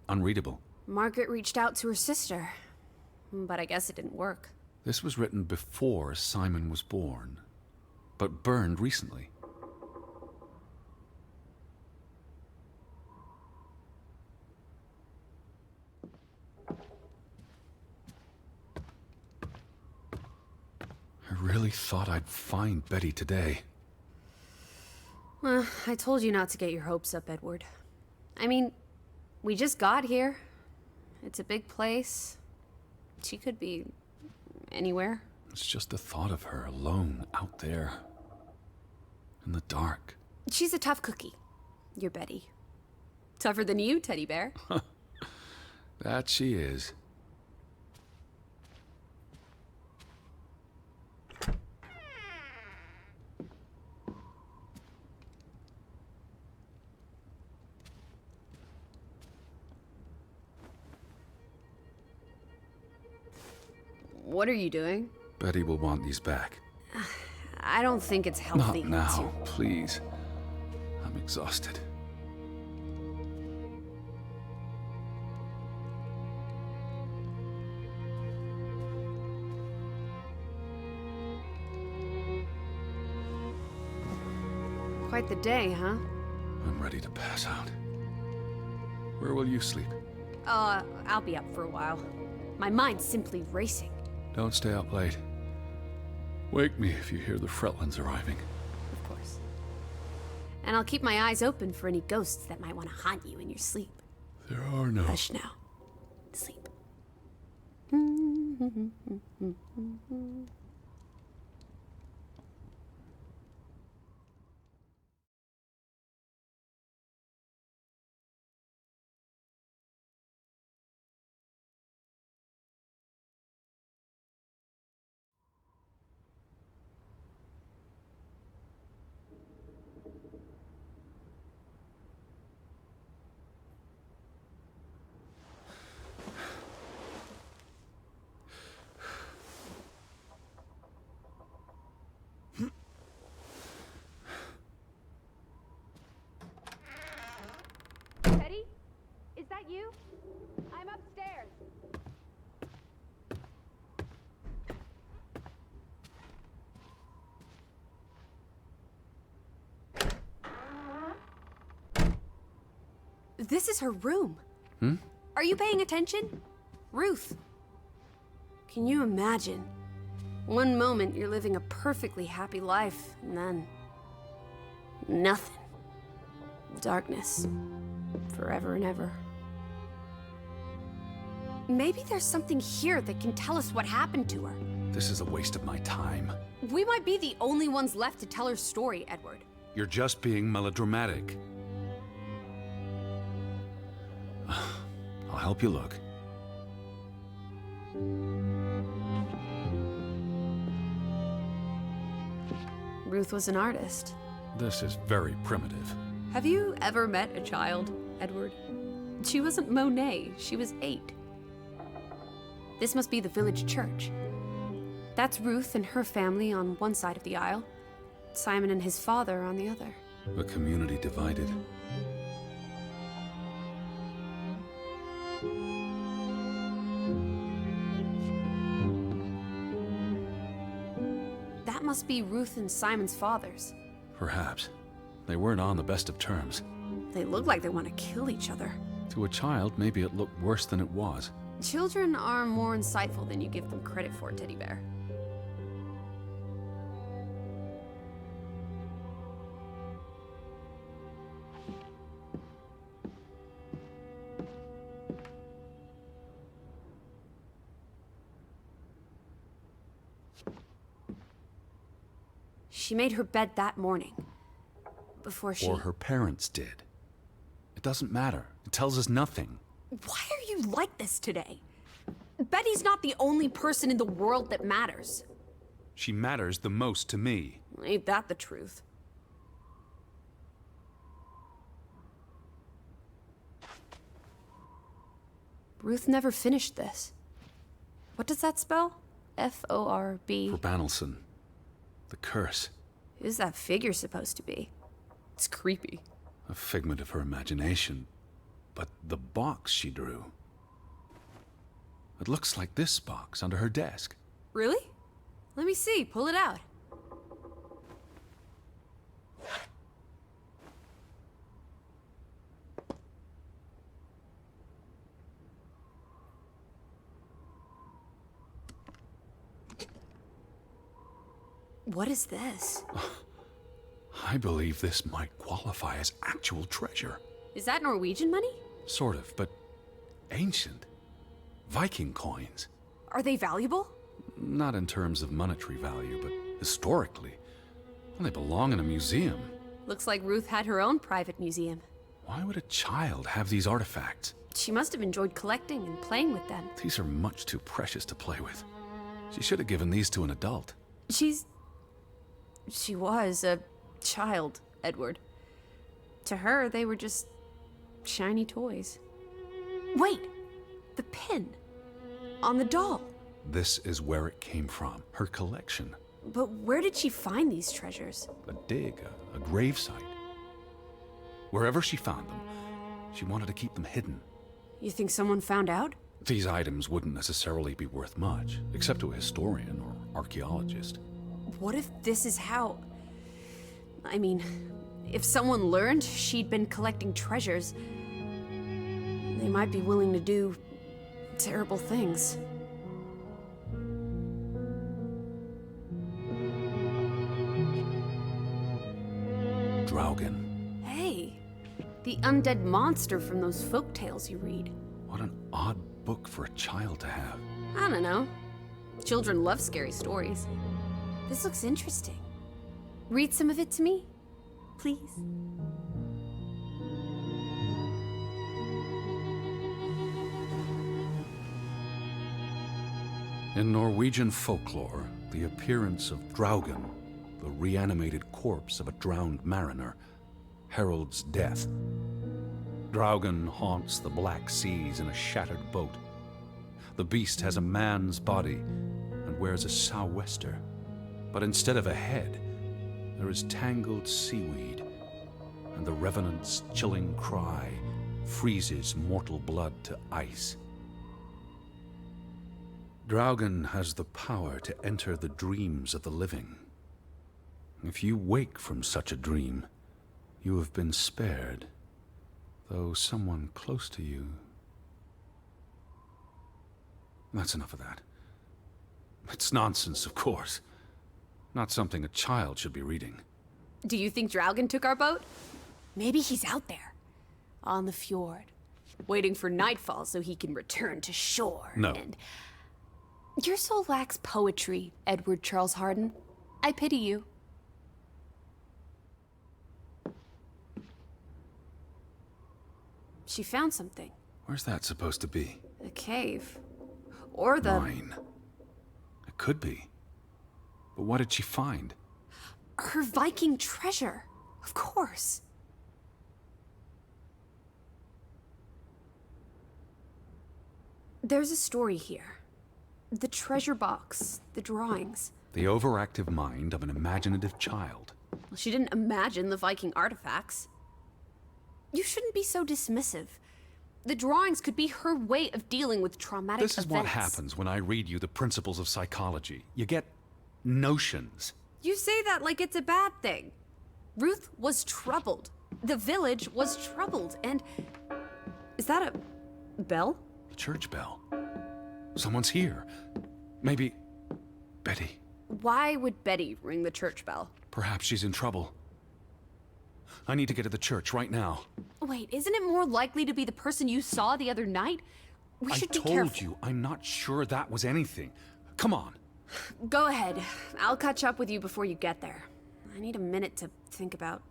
unreadable. Margaret reached out to her sister, but I guess it didn't work. This was written before Simon was born, but burned recently. I really thought I'd find Betty today. Well, I told you not to get your hopes up, Edward. I mean, we just got here. It's a big place. She could be anywhere. It's just the thought of her alone out there in the dark. She's a tough cookie, your Betty. Tougher than you, teddy bear. That she is. What are you doing? Betty will want these back. I don't think it's healthy. Not now, please. I'm exhausted. Quite the day, huh? I'm ready to pass out. Where will you sleep? I'll be up for a while. My mind's simply racing. Don't stay up late. Wake me if you hear the Fretlands arriving. Of course. And I'll keep my eyes open for any ghosts that might want to haunt you in your sleep. There are no... Hush now. Sleep. This is her room. Are you paying attention? Ruth. Can you imagine? One moment you're living a perfectly happy life, and then... nothing. Darkness. Forever and ever. Maybe there's something here that can tell us what happened to her. This is a waste of my time. We might be the only ones left to tell her story, Edward. You're just being melodramatic. I'll help you look. Ruth was an artist. This is very primitive. Have you ever met a child, Edward? She wasn't Monet, she was 8. This must be the village church. That's Ruth and her family on one side of the aisle, Simon and his father on the other. A community divided. That must be Ruth and Simon's fathers. Perhaps. They weren't on the best of terms. They look like they want to kill each other. To a child, maybe it looked worse than it was. Children are more insightful than you give them credit for, Teddy Bear. She made her bed that morning. Before she... Or her parents did. It doesn't matter. It tells us nothing. Why are you like this today? Betty's not the only person in the world that matters. She matters the most to me. Ain't that the truth? Ruth never finished this. What does that spell? F-O-R-B. For Banelson. The curse. Who's that figure supposed to be? It's creepy. A figment of her imagination. But the box she drew... It looks like this box under her desk. Really? Let me see. Pull it out. What is this? I believe this might qualify as actual treasure. Is that Norwegian money? Sort of, but ancient. Viking coins. Are they valuable? Not in terms of monetary value, but historically. Well, they belong in a museum. Looks like Ruth had her own private museum. Why would a child have these artifacts? She must have enjoyed collecting and playing with them. These are much too precious to play with. She should have given these to an adult. She was a child, Edward. To her, they were just shiny toys. Wait! The pin! On the doll! This is where it came from, her collection. But where did she find these treasures? A dig, a grave site. Wherever she found them, she wanted to keep them hidden. You think someone found out? These items wouldn't necessarily be worth much, except to a historian or archaeologist. What if this is how... I mean, if someone learned she'd been collecting treasures, they might be willing to do terrible things. Draugen. Hey, the undead monster from those folk tales you read. What an odd book for a child to have. I don't know. Children love scary stories. This looks interesting. Read some of it to me, please. In Norwegian folklore, the appearance of Draugen, the reanimated corpse of a drowned mariner, heralds death. Draugen haunts the Black Seas in a shattered boat. The beast has a man's body and wears a sou'wester, but instead of a head, there is tangled seaweed, and the revenant's chilling cry freezes mortal blood to ice. Draugen has the power to enter the dreams of the living. If you wake from such a dream, you have been spared Though someone close to you... That's enough of that. It's nonsense, of course. Not something a child should be reading. Do you think Draugen took our boat? Maybe he's out there, on the fjord, waiting for nightfall so he can return to shore. No. And your soul lacks poetry, Edward Charles Harden. I pity you. She found something. Where's that supposed to be? A cave. Or the... Mine. It could be. But what did she find? Her Viking treasure. Of course. There's a story here. The treasure box, the drawings. The overactive mind of an imaginative child. Well, she didn't imagine the Viking artifacts. You shouldn't be so dismissive. The drawings could be her way of dealing with traumatic events. This is what happens when I read you the principles of psychology. You get notions. You say that like it's a bad thing. Ruth was troubled. The village was troubled, and... Is that a bell? The church bell. Someone's here. Maybe... Betty. Why would Betty ring the church bell? Perhaps she's in trouble. I need to get to the church right now. Wait, isn't it more likely to be the person you saw the other night? We should be careful. I told you, I'm not sure that was anything. Come on. Go ahead. I'll catch up with you before you get there. I need a minute to think about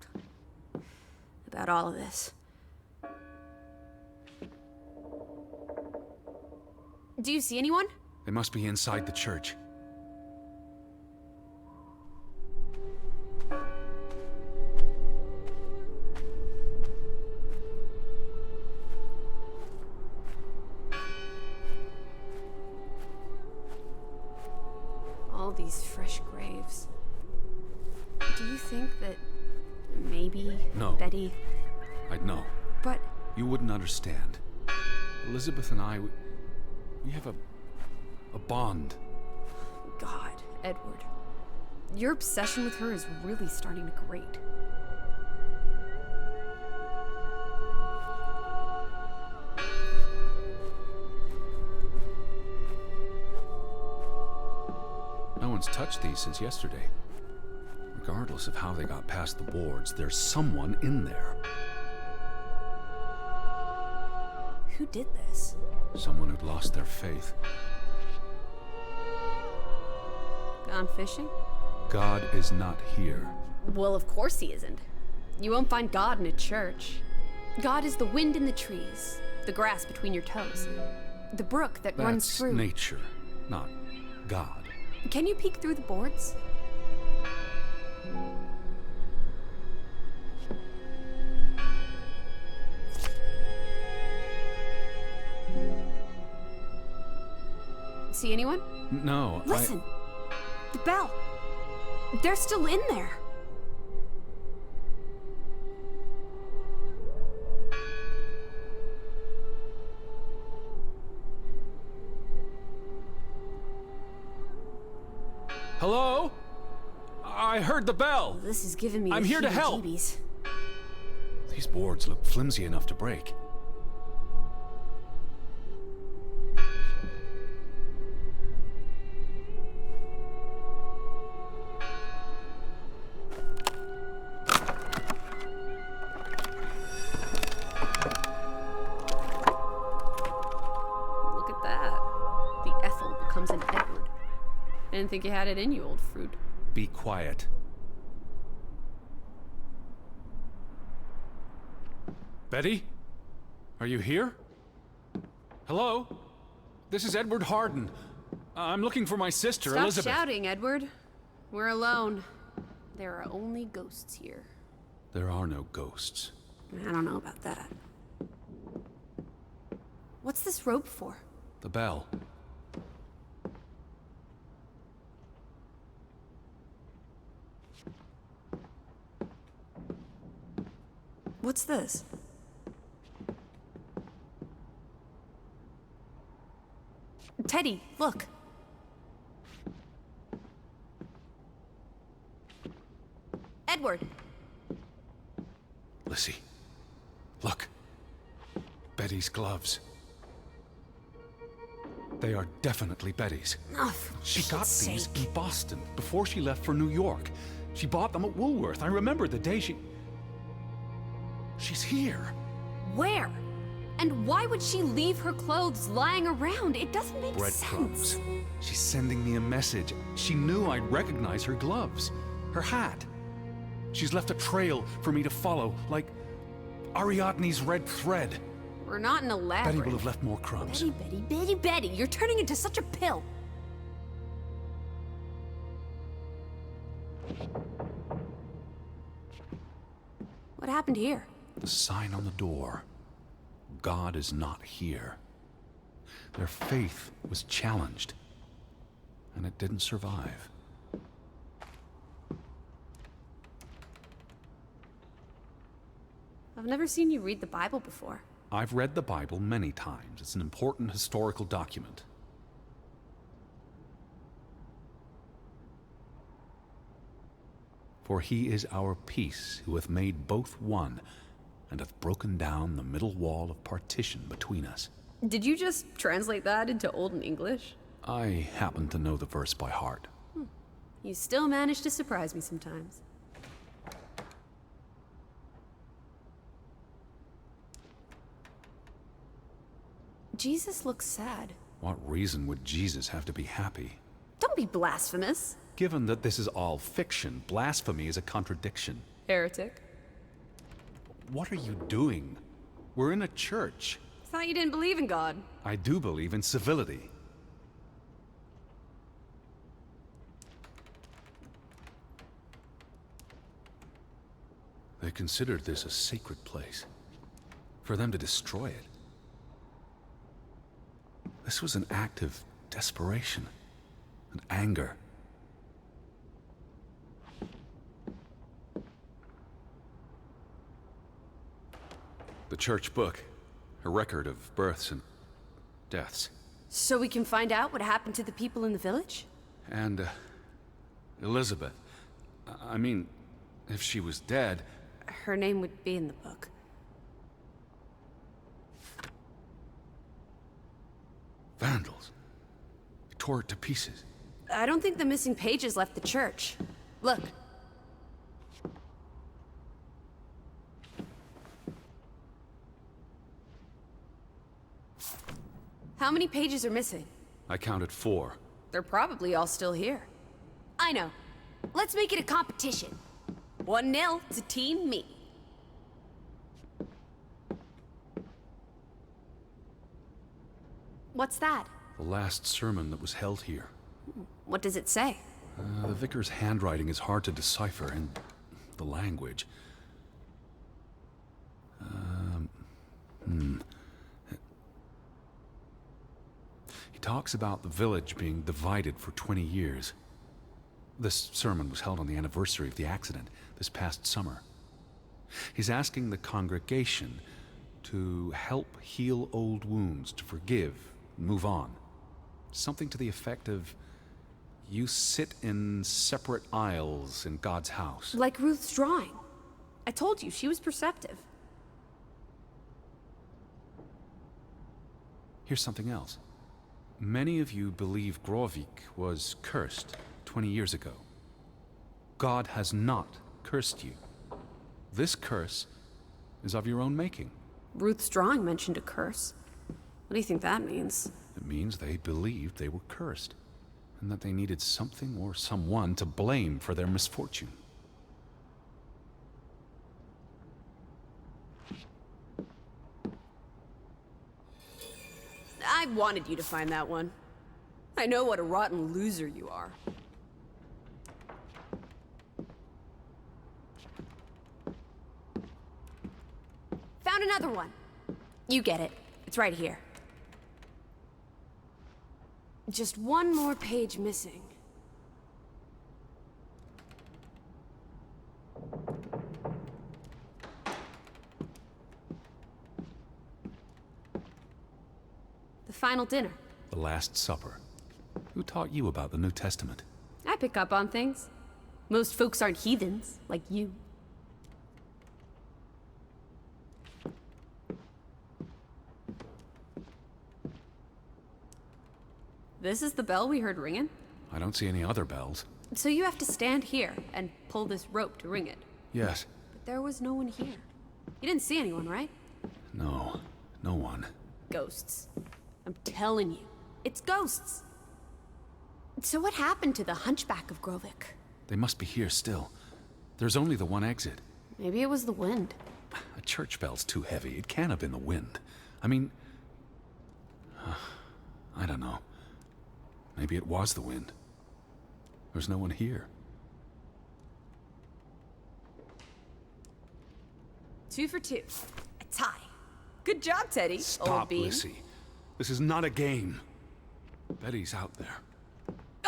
all of this. Do you see anyone? They must be inside the church. All these fresh graves. Do you think that maybe No. Betty... I'd know. But... You wouldn't understand. Elizabeth and I, we have a bond. God, Edward. Your obsession with her is really starting to grate. No one's touched these since yesterday. Regardless of how they got past the wards, there's someone in there. Who did this? Someone who'd lost their faith. Gone fishing? God is not here. Well, of course he isn't. You won't find God in a church. God is the wind in the trees, the grass between your toes, the brook that runs That's through... nature, not God. Can you peek through the boards? See anyone? No, Listen! The bell! They're still in there! Hello? I heard the bell. This is giving me I'm the here to help. heebie-jeebies. These boards look flimsy enough to break. Look at that. The Ethel becomes an Edward. I didn't think you had it in you, old fruit. Be quiet. Betty? Are you here? Hello? This is Edward Harden. I'm looking for my sister, Stop Elizabeth. shouting, Edward. We're alone. There are only ghosts here. There are no ghosts. I don't know about that. What's this rope for? The bell. What's this? Teddy, look. Edward. Lissy, look. Betty's gloves. They are definitely Betty's. Oh, for She got Pete's these sake. in Boston before she left for New York. She bought them at Woolworth. I remember the day She's here. Where? And why would she leave her clothes lying around? It doesn't make Breadcrumbs. sense. She's sending me a message. She knew I'd recognize her gloves, her hat. She's left a trail for me to follow, like Ariadne's red thread. We're not in a labyrinth. Betty will have left more crumbs. Betty, you're turning into such a pill. What happened here? The sign on the door. God is not here. Their faith was challenged, and it didn't survive. I've never seen you read the Bible before. I've read the Bible many times. It's an important historical document. For he is our peace, who hath made both one, and hath broken down the middle wall of partition between us. Did you just translate that into Old English? I happen to know the verse by heart. You still manage to surprise me sometimes. Jesus looks sad. What reason would Jesus have to be happy? Don't be blasphemous. Given that this is all fiction, blasphemy is a contradiction. Heretic. What are you doing? We're in a church. Thought you didn't believe in God. I do believe in civility. They considered this a sacred place. For them to destroy it. This was an act of desperation and anger. The church book, a record of births and deaths. So we can find out what happened to the people in the village? And, Elizabeth. I mean, if she was dead... Her name would be in the book. Vandals. They tore it to pieces. I don't think the missing pages left the church. Look. How many pages are missing? I counted 4. They're probably all still here. I know. Let's make it a competition. 1-0 to Team Me. What's that? The last sermon that was held here. What does it say? The vicar's handwriting is hard to decipher, and the language. He talks about the village being divided for 20 years. This sermon was held on the anniversary of the accident, this past summer. He's asking the congregation to help heal old wounds, to forgive, move on. Something to the effect of, you sit in separate aisles in God's house. Like Ruth's drawing. I told you, she was perceptive. Here's something else. Many of you believe Grovik was cursed 20 years ago. God has not cursed you. This curse is of your own making. Ruth's drawing mentioned a curse. What do you think that means? It means they believed they were cursed, and that they needed something or someone to blame for their misfortune. I wanted you to find that one. I know what a rotten loser you are. Found another one. You get it. It's right here. Just one more page missing. The final dinner. The Last Supper. Who taught you about the New Testament? I pick up on things. Most folks aren't heathens, like you. This is the bell we heard ringing? I don't see any other bells. So you have to stand here and pull this rope to ring it. Yes. But there was no one here. You didn't see anyone, right? No, no one. Ghosts. I'm telling you, it's ghosts. So what happened to the hunchback of Grovik? They must be here still. There's only the one exit. Maybe it was the wind. A church bell's too heavy. It can't have been the wind. I mean... I don't know. Maybe it was the wind. There's no one here. 2 for 2. A tie. Good job, Teddy. Old Stop, bean. Lissy. This is not a game. Betty's out there.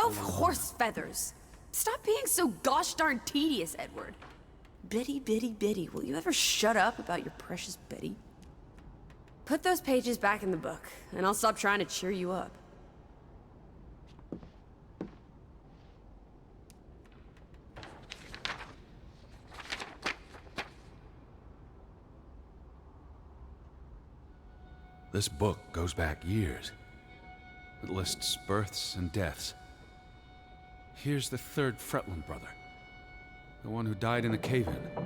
Of horse feathers. Stop being so gosh darn tedious, Edward. Biddy, biddy, biddy. Will you ever shut up about your precious Betty? Put those pages back in the book, and I'll stop trying to cheer you up. This book goes back years. It lists births and deaths. Here's the 3rd Fretland brother. The one who died in a cave-in.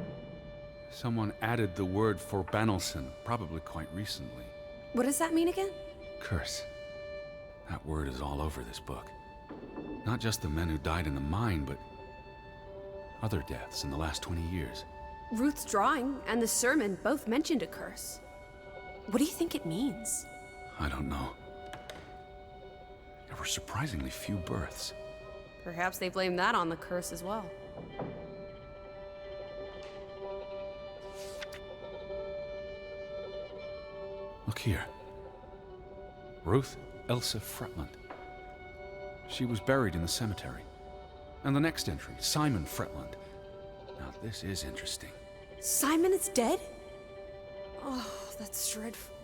Someone added the word for Banelson, probably quite recently. What does that mean again? Curse. That word is all over this book. Not just the men who died in the mine, but other deaths in the last 20 years. Ruth's drawing and the sermon both mentioned a curse. What do you think it means? I don't know. There were surprisingly few births. Perhaps they blame that on the curse as well. Look here. Ruth Elsa Fretland. She was buried in the cemetery. And the next entry, Simon Fretland. Now this is interesting. Simon is dead? Oh, that's dreadful.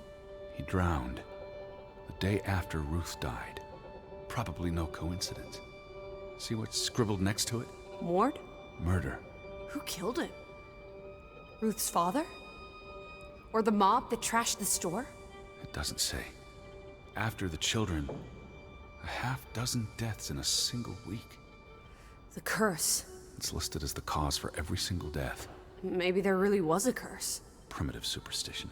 He drowned the day after Ruth died. Probably no coincidence. See what's scribbled next to it? Mord? Murder. Who killed him? Ruth's father? Or the mob that trashed the store? It doesn't say. After the children, a half-dozen deaths in a single week. The curse. It's listed as the cause for every single death. Maybe there really was a curse. Primitive superstition.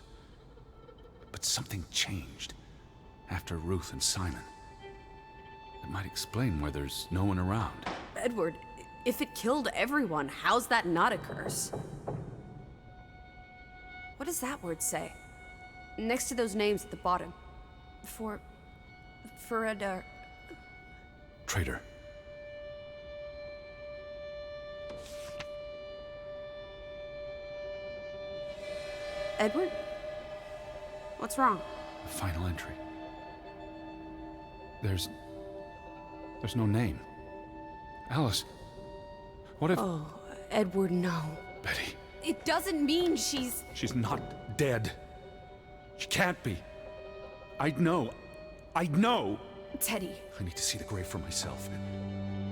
But something changed after Ruth and Simon. It might explain why there's no one around. Edward, if it killed everyone, how's that not a curse? What does that word say? Next to those names at the bottom. For Traitor. Edward? What's wrong? The final entry. There's no name. Alice, what if... Oh, Edward, no. Betty, It doesn't mean she's... She's not dead. She can't be. I know. Teddy. I need to see the grave for myself.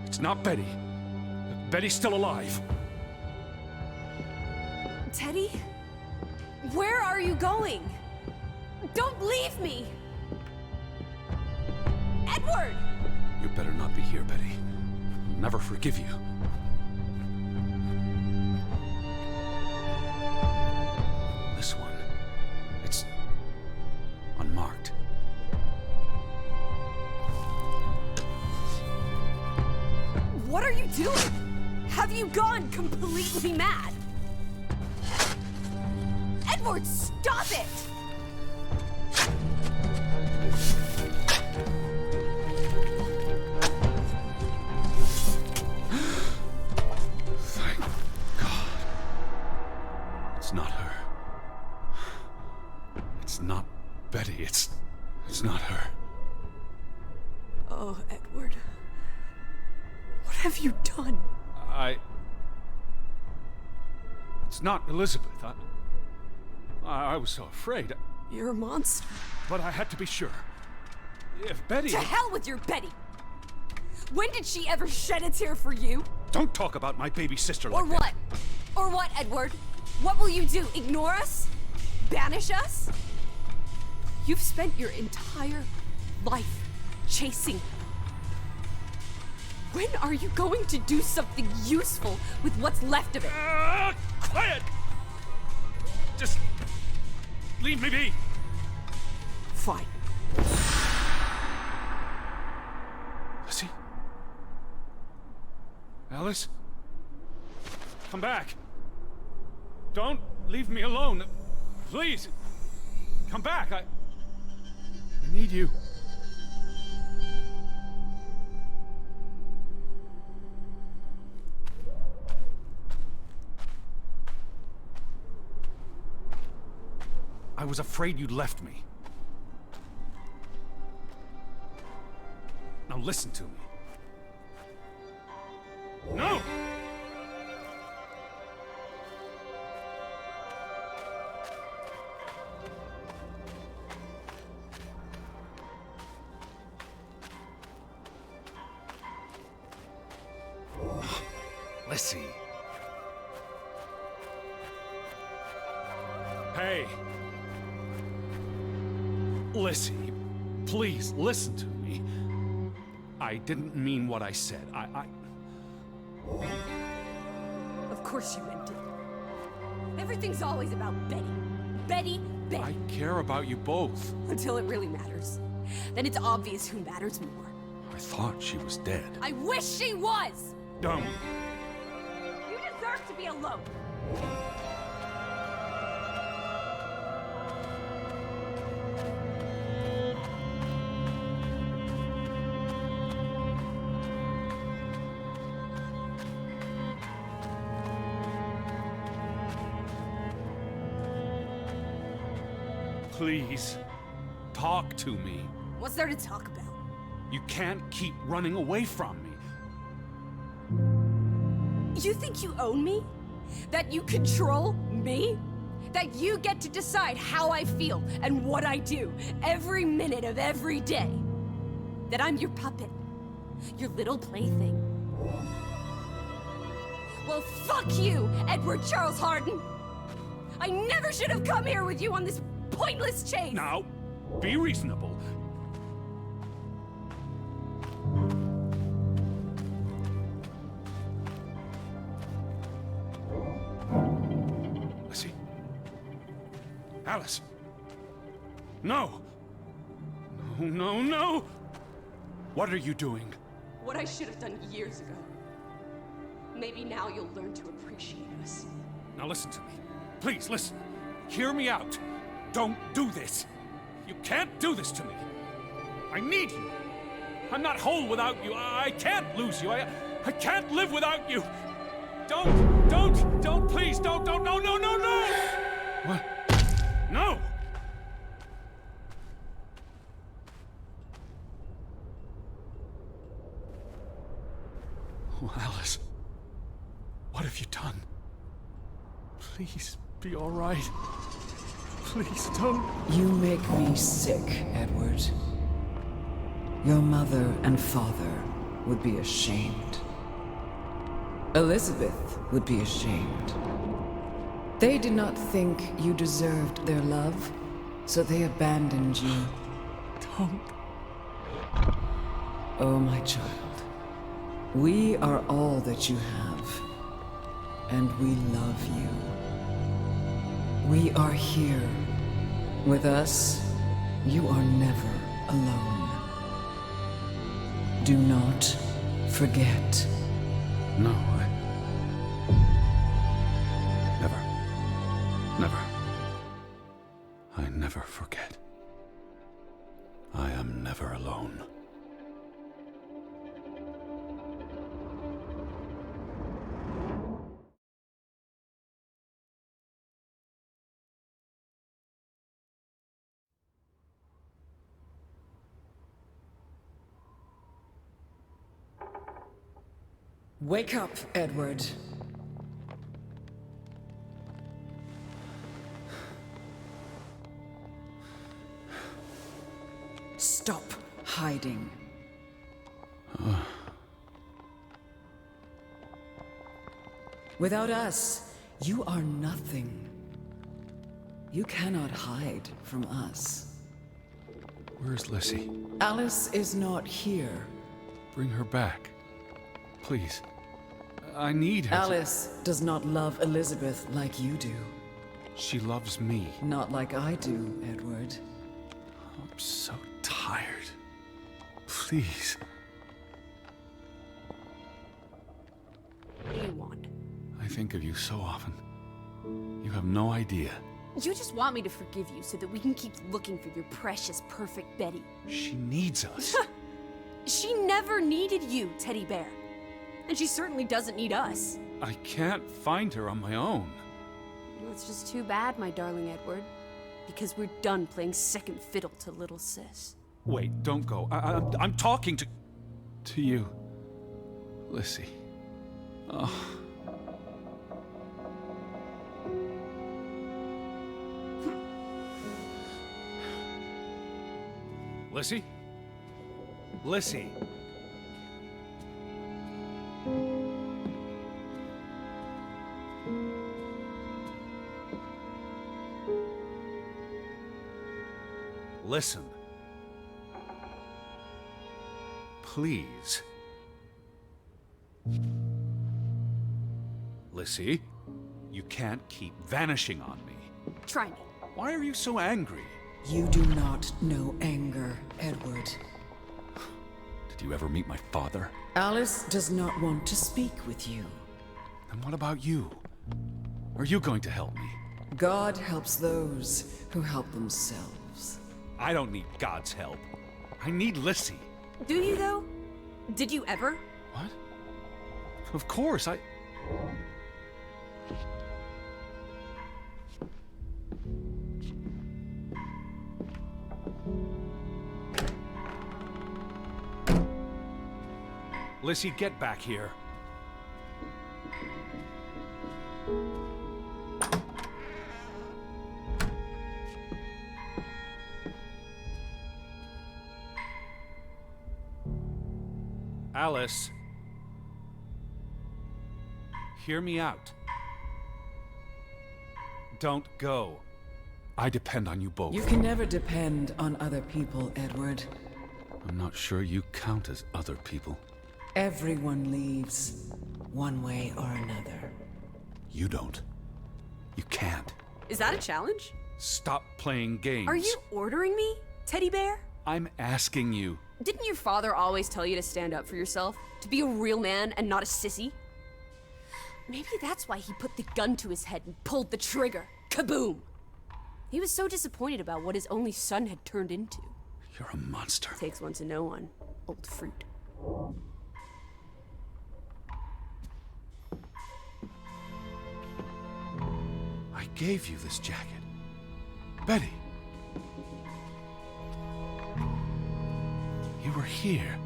It's not Betty. Betty's still alive. Teddy? Where are you going? Don't leave me! Edward! you better not be here, Betty. I'll never forgive you. This one, it's unmarked. What are you doing? Have you gone completely mad? Edward, stop it! Thank God. It's not her. It's not Betty. It's not her. Oh, Edward. What have you done? It's not Elizabeth. I was so afraid. You're a monster. But I had to be sure. If Betty... To hell with your Betty! When did she ever shed a tear for you? Don't talk about my baby sister like Or what? Or what, Edward? What will you do? Ignore us? Banish us? You've spent your entire life chasing When are you going to do something useful with what's left of it? Quiet! Just leave me be. Fine. Lizzie? Alice? Come back. Don't leave me alone. Please. Come back. I need you. I was afraid you'd left me. Now listen to me. No! Lizzie. Hey. Lizzie, please listen to me. I didn't mean what I said. Of course you meant it. Everything's always about Betty. Betty, Betty. I care about you both. Until it really matters. Then it's obvious who matters more. I thought she was dead. I wish she was! Don't. You deserve to be alone. Please, talk to me. What's there to talk about? You can't keep running away from me. You think you own me? That you control me? That you get to decide how I feel and what I do every minute of every day? That I'm your puppet, your little plaything? Well, fuck you, Edward Charles Harden! I never should have come here with you on this pointless chase! Now, be reasonable. Lizzie? Alice? No! No, no, no! What are you doing? What I should have done years ago. Maybe now you'll learn to appreciate us. Now listen to me. Please, listen. Hear me out. Don't do this. You can't do this to me. I need you. I'm not whole without you. I can't lose you. I can't live without you. Don't, please, don't, no, no, no, no! What? No! Oh, Alice. What have you done? Please, be all right. Please don't. You make me sick, Edward. Your mother and father would be ashamed. Elizabeth would be ashamed. They did not think you deserved their love, so they abandoned you. Don't. Oh, my child. We are all that you have, and we love you. We are here. With us, you are never alone. Do not forget. No, Never. I never forget. I am never alone. Wake up, Edward. Stop hiding. Without us, you are nothing. You cannot hide from us. Where's Lizzie? Alice is not here. Bring her back. Please. I need her. Alice does not love Elizabeth like you do. She loves me. Not like I do, Edward. I'm so tired. Please. What do you want? I think of you so often. You have no idea. You just want me to forgive you so that we can keep looking for your precious, perfect Betty. She needs us. She never needed you, Teddy Bear. And she certainly doesn't need us. I can't find her on my own. Well, it's just too bad, my darling Edward. Because we're done playing second fiddle to little sis. Wait, don't go. I'm talking to you. Lissy. Oh. Lissy? Lissy? Listen. Please. Lissy, you can't keep vanishing on me. Try me. Why are you so angry? You do not know anger, Edward. Did you ever meet my father? Alice does not want to speak with you. Then what about you? Are you going to help me? God helps those who help themselves. I don't need God's help. I need Lissy. Do you, though? Did you ever? What? Of course, Lissy, get back here. Alice. Hear me out. Don't go. I depend on you both. You can never depend on other people, Edward. I'm not sure you count as other people. Everyone leaves, one way or another. You don't. You can't. Is that a challenge? Stop playing games. Are you ordering me, Teddy Bear? I'm asking you. Didn't your father always tell you to stand up for yourself? To be a real man and not a sissy? Maybe that's why he put the gun to his head and pulled the trigger. Kaboom! He was so disappointed about what his only son had turned into. You're a monster. Takes one to know one. Old fruit. I gave you this jacket. Betty. You were here.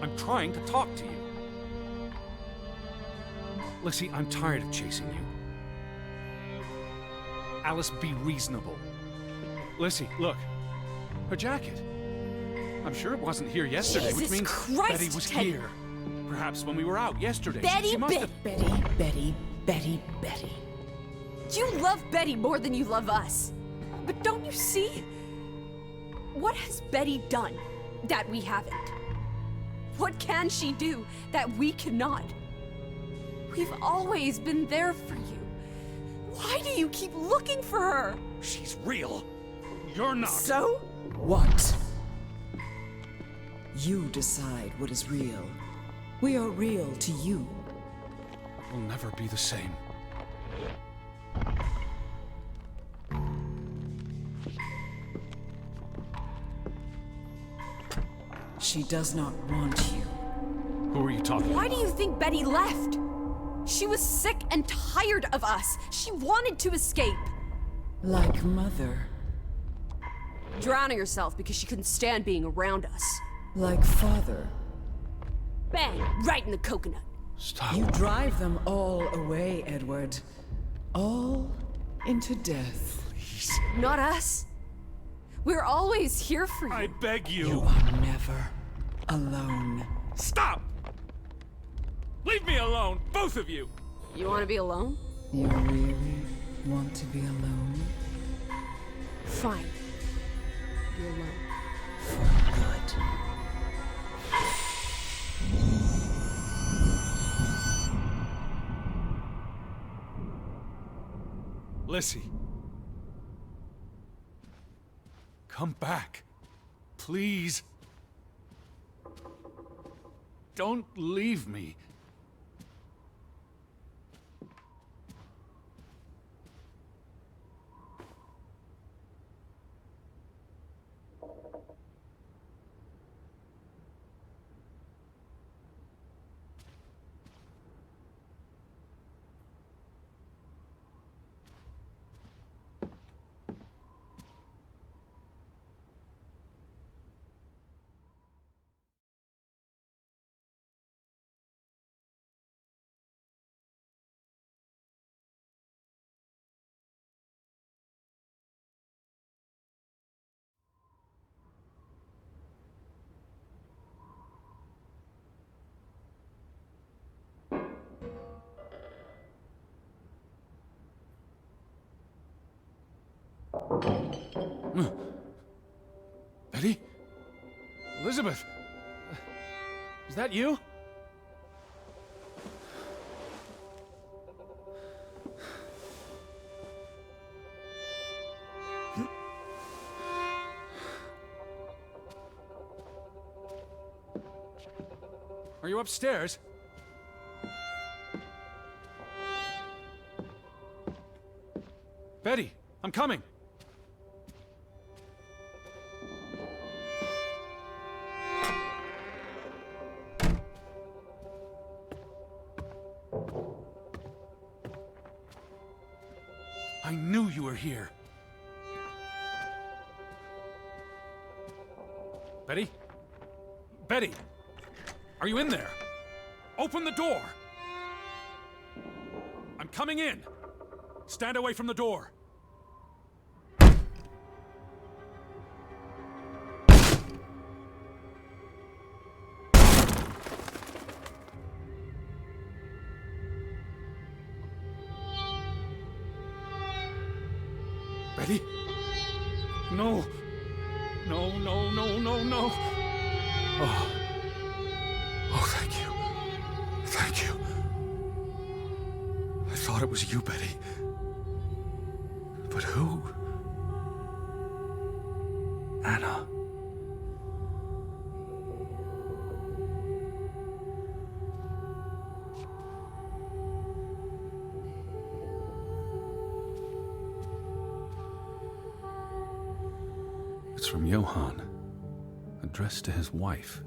I'm trying to talk to you. Lissy, I'm tired of chasing you. Alice, be reasonable. Lissy, look. Her jacket. I'm sure it wasn't here yesterday, which Jesus means Christ, Betty was Teddy. here. Perhaps when we were out yesterday. Betty, She must have... Betty. You love Betty more than you love us. But don't you see? What has Betty done that we haven't? What can she do that we cannot? We've always been there for you. Why do you keep looking for her? She's real. You're not. So? What? You decide what is real. We are real to you. We'll never be the same. She does not want you. Who are you talking Why about? do you think Betty left? She was sick and tired of us. She wanted to escape. Like Mother. Drowning herself because she couldn't stand being around us. Like Father. Bang! Right in the coconut. Stop. You drive them all away, Edward. All into death. Not us. We're always here for you. I beg you. You are never alone. Stop! Leave me alone, both of you! You want to be alone? You really want to be alone? Fine. Be alone. For good. Lissy. Come back. Please. Don't leave me. Betty? Elizabeth? Is that you? Are you upstairs? Betty, I'm coming. I knew you were here. Betty? Betty! Are you in there? Open the door! I'm coming in! Stand away from the door! Betty? No! No, no, no, no, no! Oh. Oh, thank you. Thank you. I thought it was you, Betty. But who? Anna. It's from Johann, addressed to his wife.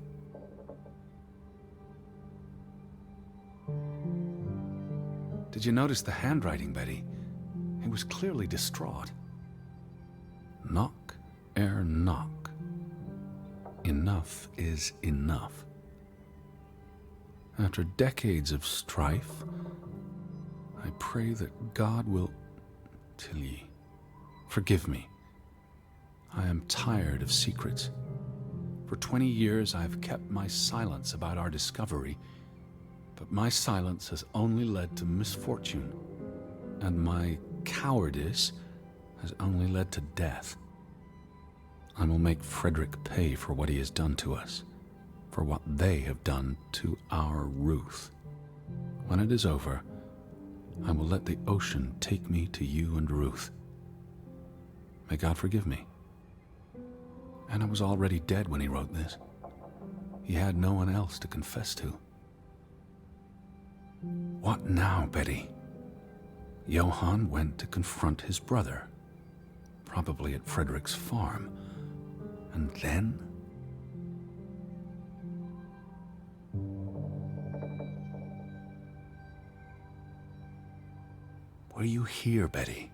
Did you notice the handwriting, Betty? He was clearly distraught. Knock ere knock. Enough is enough. After decades of strife, I pray that God will... Tilly, forgive me. I am tired of secrets. For 20 years I've kept my silence about our discovery, but my silence has only led to misfortune, and my cowardice has only led to death. I will make Frederick pay for what he has done to us, for what they have done to our Ruth. When it is over, I will let the ocean take me to you and Ruth. May God forgive me. Anna was already dead when he wrote this. He had no one else to confess to. What now, Betty? Johann went to confront his brother, probably at Frederick's farm. And then? Were you here, Betty?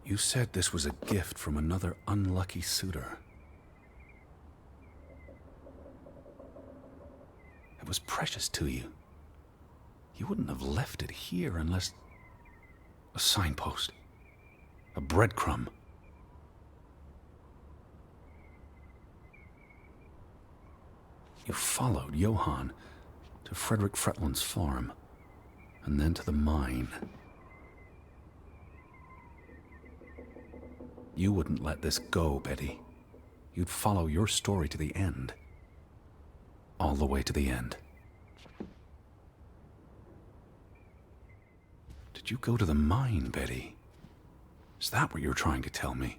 You You said this was a gift from another unlucky suitor. It was precious to you. You wouldn't have left it here unless... a signpost. A breadcrumb. You followed Johann to Frederick Fretland's farm, and then to the mine. You wouldn't let this go, Betty. You'd follow your story to the end. All the way to the end. Did you go to the mine, Betty? Is that what you're trying to tell me?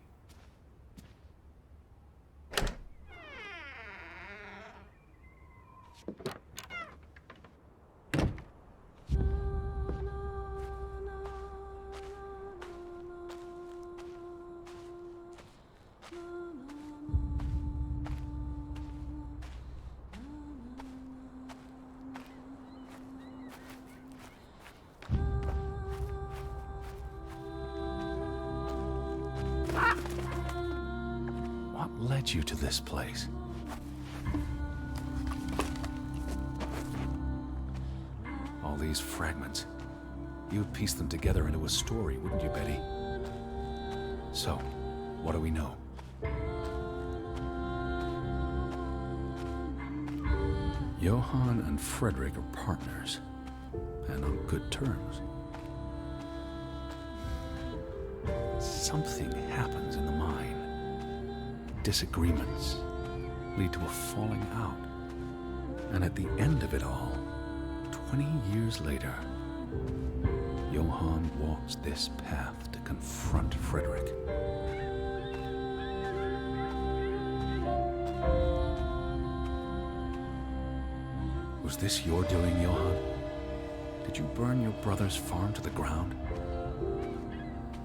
What led you to this place? All these fragments. You'd piece them together into a story, wouldn't you, Betty? So, what do we know? Johann and Frederick are partners, and on good terms. Something happens in the mine. Disagreements lead to a falling out. And at the end of it all, 20 years later, Johann walks this path to confront Frederick. Was this your doing, Johann? Did you burn your brother's farm to the ground?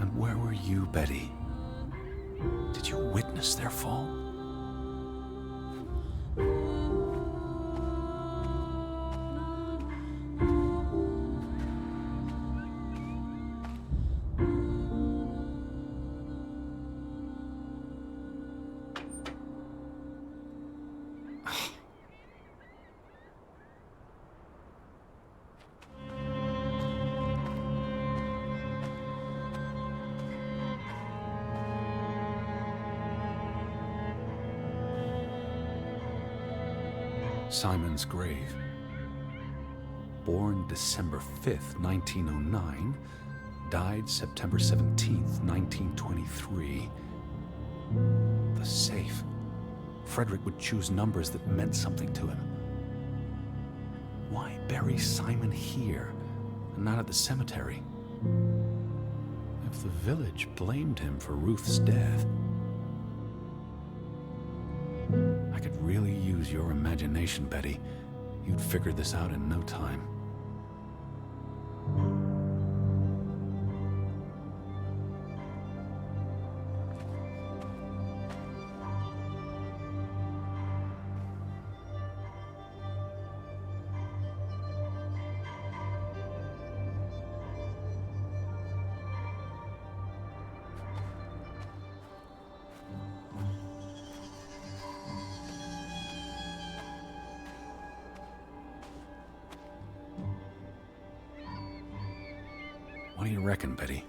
And where were you, Betty? Did you witness their fall? Simon's grave. Born December 5th, 1909, died September 17th, 1923. The safe. Frederick would choose numbers that meant something to him. Why bury Simon here and not at the cemetery? If the village blamed him for Ruth's death, I could really use your imagination, Betty. You'd figure this out in no time. What do you reckon, Betty?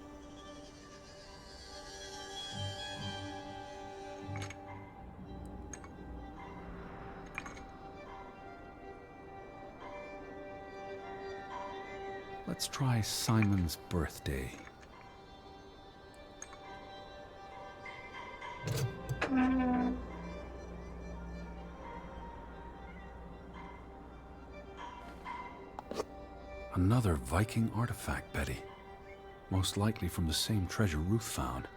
Let's try Simon's birthday. Another Viking artifact, Betty. Most likely from the same treasure Ruth found.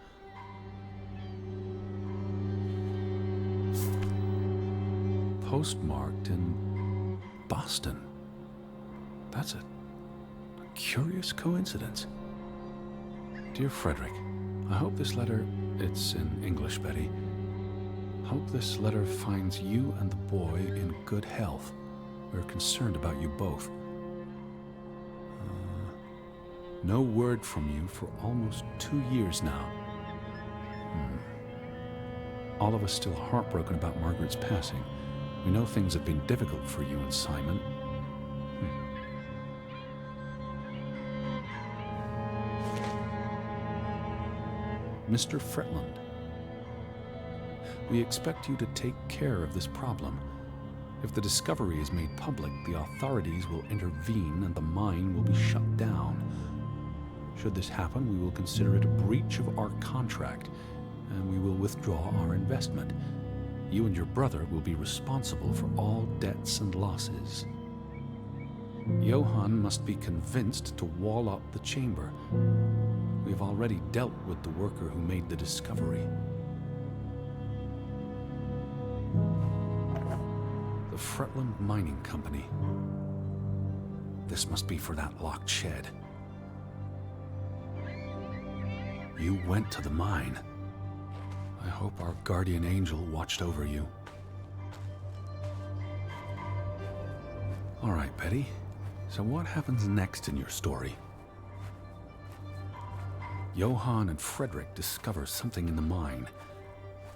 Postmarked in Boston. That's a curious coincidence. Dear Frederick, I hope this letter, it's in English, Betty. Hope this letter finds you and the boy in good health. We're concerned about you both. No word from you for almost 2 years now. all of us still heartbroken about Margaret's passing. We know things have been difficult for you and Simon. Mr. Fretland, we expect you to take care of this problem. If the discovery is made public, the authorities will intervene and the mine will be shut down. Should this happen, we will consider it a breach of our contract, and we will withdraw our investment. You and your brother will be responsible for all debts and losses. Johann must be convinced to wall up the chamber. We have already dealt with the worker who made the discovery. The Fretland Mining Company. This must be for that locked shed. You went to the mine. I hope our guardian angel watched over you. All right, Betty. So what happens next in your story? Johann and Frederick discover something in the mine.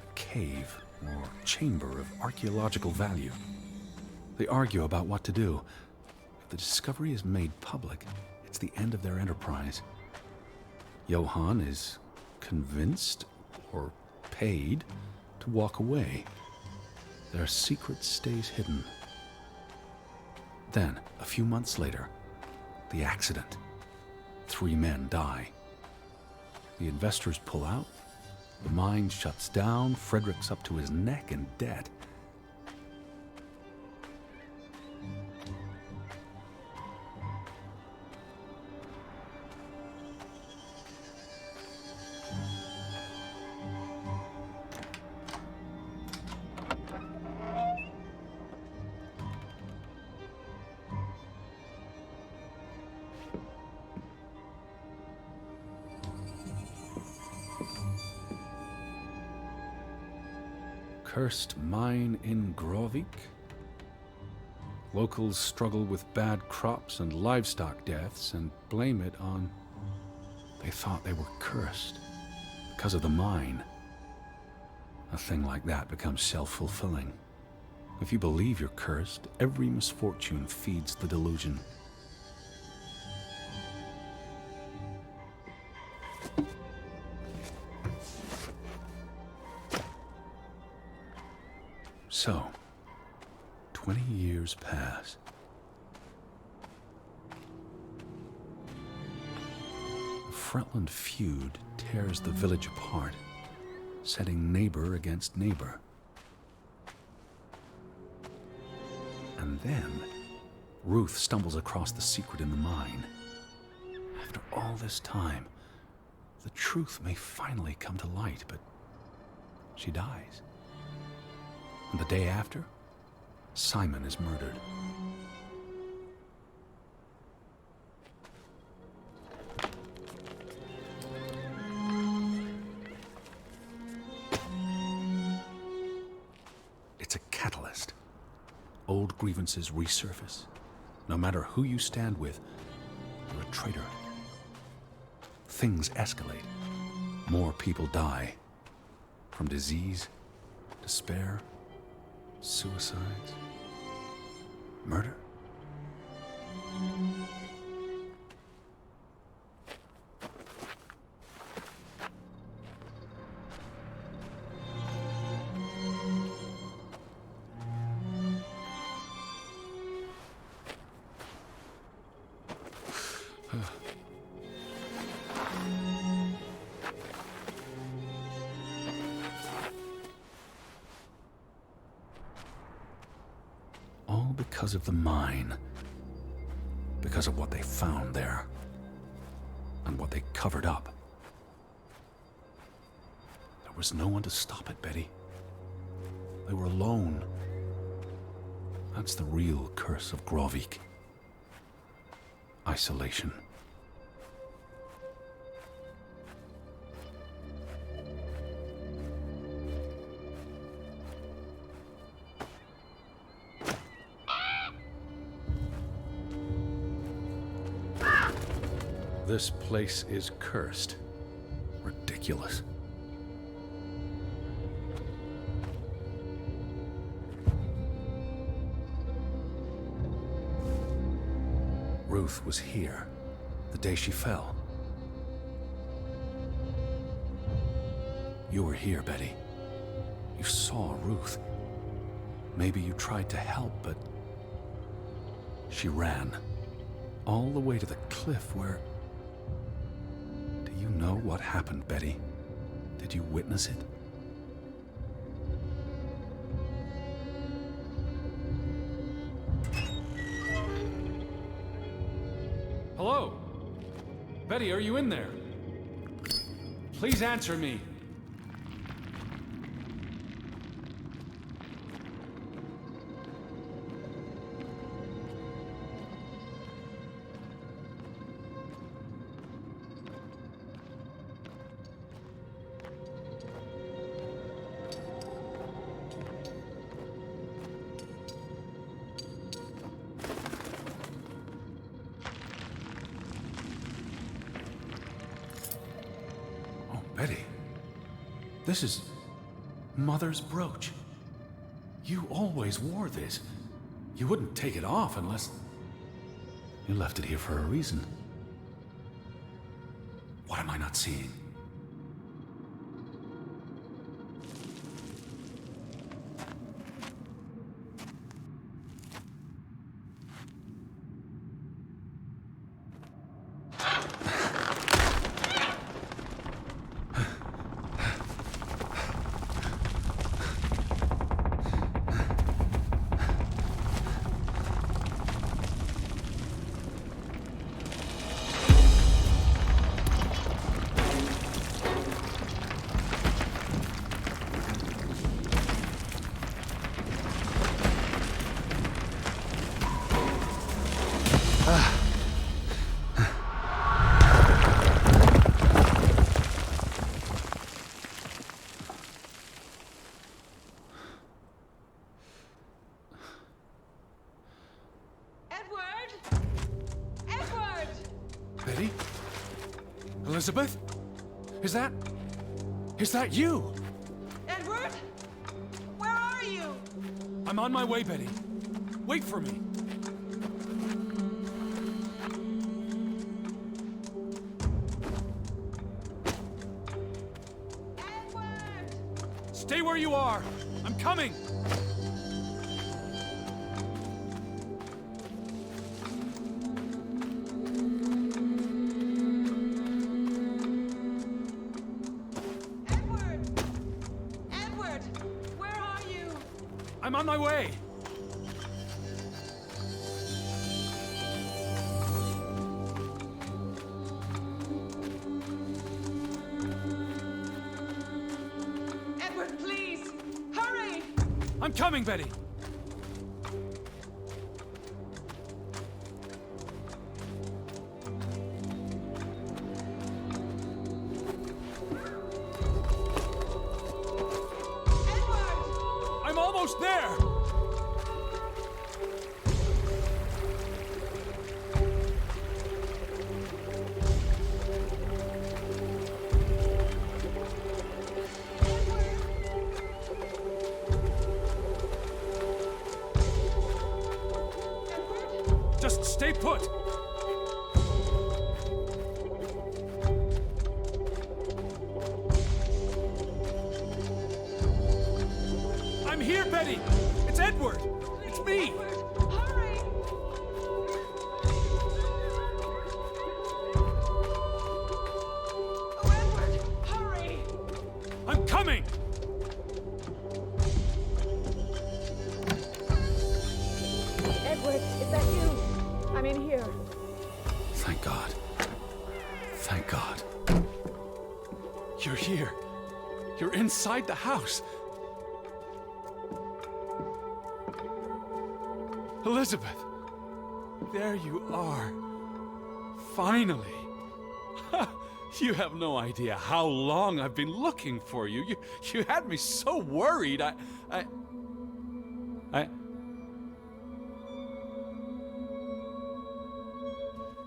A cave or chamber of archaeological value. They argue about what to do. If the discovery is made public, it's the end of their enterprise. Johann is convinced or paid to walk away. Their secret stays hidden. Then, a few months later, the accident. 3 men die. The investors pull out. The mine shuts down. Frederick's up to his neck in debt. Cursed mine in Grovik. Locals struggle with bad crops and livestock deaths and blame it on... They thought they were cursed because of the mine. A thing like that becomes self-fulfilling. If you believe you're cursed, every misfortune feeds the delusion. So, 20 years pass. The Fretland feud tears the village apart, setting neighbor against neighbor. And then, Ruth stumbles across the secret in the mine. After all this time, the truth may finally come to light, but she dies. And the day after, Simon is murdered. It's a catalyst. Old grievances resurface. No matter who you stand with, you're a traitor. Things escalate. More people die. From disease, despair, suicides, murder. Because of the mine. Because of what they found there. And what they covered up. There was no one to stop it, Betty. They were alone. That's the real curse of Grovik. Isolation. This place is cursed. Ridiculous. Ruth was here, the day she fell. You were here, Betty. You saw Ruth. Maybe you tried to help, but she ran all the way to the cliff where... Do you know what happened, Betty? Did you witness it? Hello? Betty, are you in there? Please answer me. Betty, this is Mother's brooch. You always wore this. You wouldn't take it off unless... You left it here for a reason. What am I not seeing? Betty? Elizabeth? Is that you? Edward? Where are you? I'm on my way, Betty. Wait for me. Edward! Stay where you are. I'm coming. I'm on my way! Edward, please! Hurry! I'm coming, Betty! I'm almost there! Just stay put! I'm here, Betty! It's Edward! It's me! Edward, hurry! Oh, Edward, hurry! I'm coming! Edward, is that you? I'm in here. Thank God. Thank God. You're here. You're inside the house. Elizabeth, there you are. Finally. You have no idea how long I've been looking for you. You had me so worried.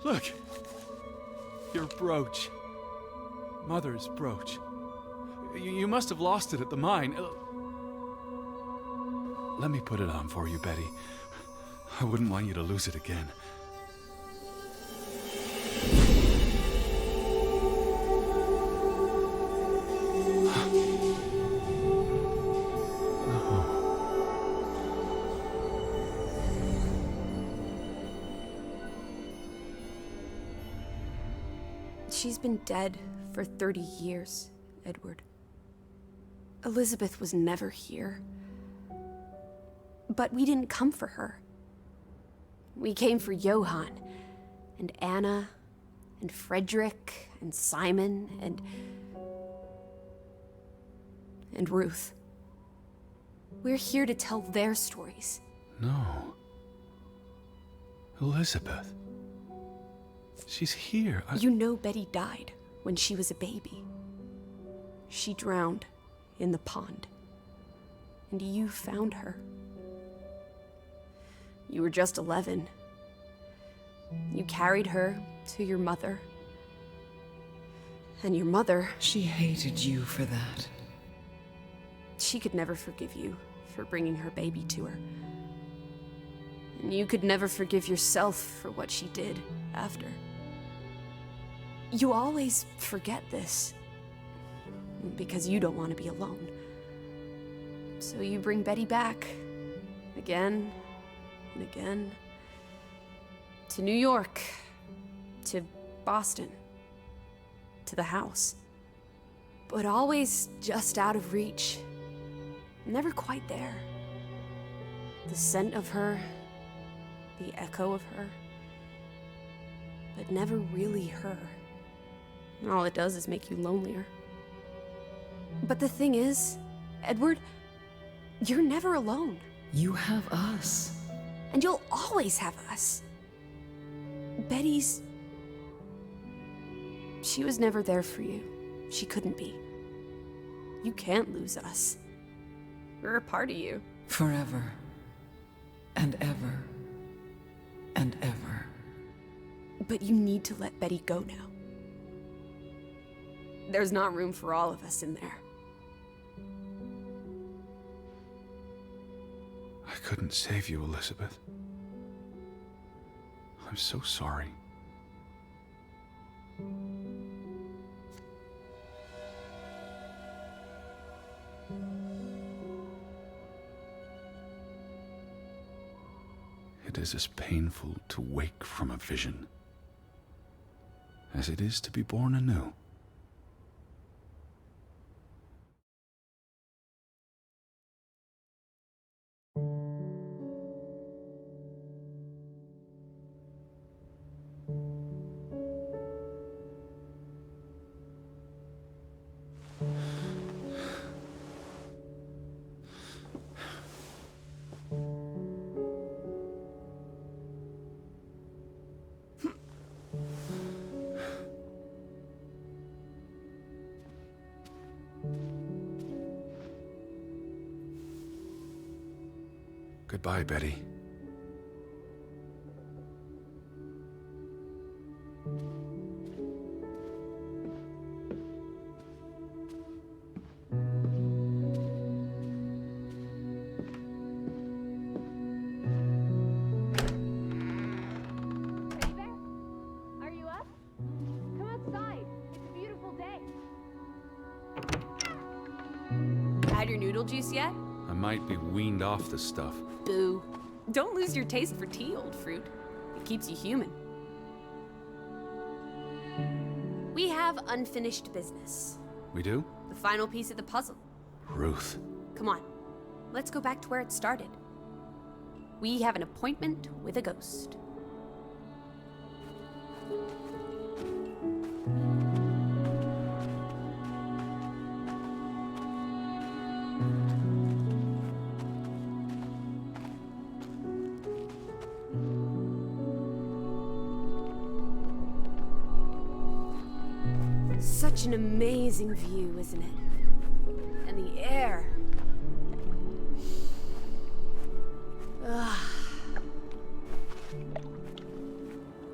Look. Your brooch. Mother's brooch. You must have lost it at the mine. Let me put it on for you, Betty. I wouldn't want you to lose it again. She's been dead for 30 years, Edward. Elizabeth was never here. But we didn't come for her. We came for Johann, and Anna, and Frederick, and Simon, and Ruth. We're here to tell their stories. No. Elizabeth. She's here. You know Betty died when she was a baby. She drowned in the pond. And you found her. You were just 11. You carried her to your mother. And your mother... She hated you for that. She could never forgive you for bringing her baby to her. And you could never forgive yourself for what she did after. You always forget this. Because you don't want to be alone. So you bring Betty back. Again and again. To New York. To Boston. To the house. But always just out of reach. Never quite there. The scent of her. The echo of her. But never really her. And all it does is make you lonelier. But the thing is, Edward, you're never alone. You have us. And you'll always have us. Betty's... She was never there for you. She couldn't be. You can't lose us. We're a part of you. Forever. And ever. And ever. But you need to let Betty go now. There's not room for all of us in there. I couldn't save you, Elizabeth. I'm so sorry. It is as painful to wake from a vision as it is to be born anew. Goodbye, Betty. Teddy Bear? Are you up? Come outside. It's a beautiful day. Had your noodle juice yet? I might be weaned off the stuff. Boo. Don't lose your taste for tea, old fruit. It keeps you human. We have unfinished business. We do? The final piece of the puzzle. Ruth. Come on. Let's go back to where it started. We have an appointment with a ghost. Such an amazing view, isn't it? And the air. Ugh.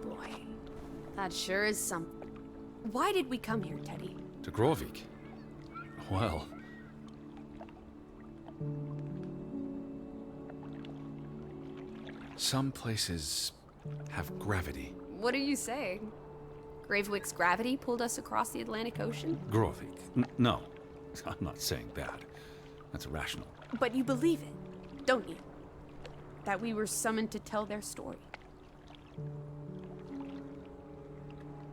Boy, that sure is something. Why did we come here, Teddy? To Grovik. Well... some places have gravity. What are you saying? Gravewick's gravity pulled us across the Atlantic Ocean? Grovik. No, I'm not saying that. That's irrational. But you believe it, don't you? That we were summoned to tell their story.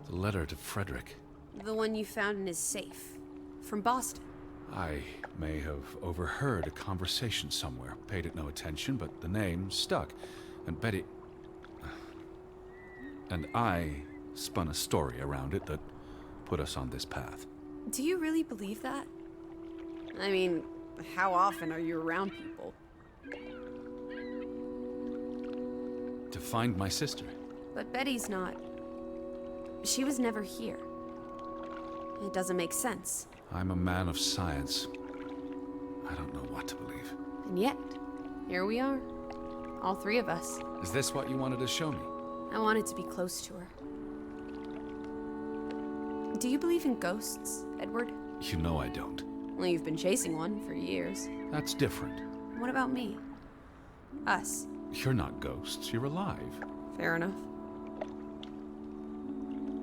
The letter to Frederick. The one you found in his safe. From Boston. I may have overheard a conversation somewhere, paid it no attention, but the name stuck. And Betty... And I spun a story around it that put us on this path. Do you really believe that? I mean, how often are you around people? To find my sister. But Betty's not. She was never here. It doesn't make sense. I'm a man of science. I don't know what to believe. And yet, here we are. All three of us. Is this what you wanted to show me? I wanted to be close to her. Do you believe in ghosts, Edward? You know I don't. Well, you've been chasing one for years. That's different. What about me? Us. You're not ghosts, you're alive. Fair enough.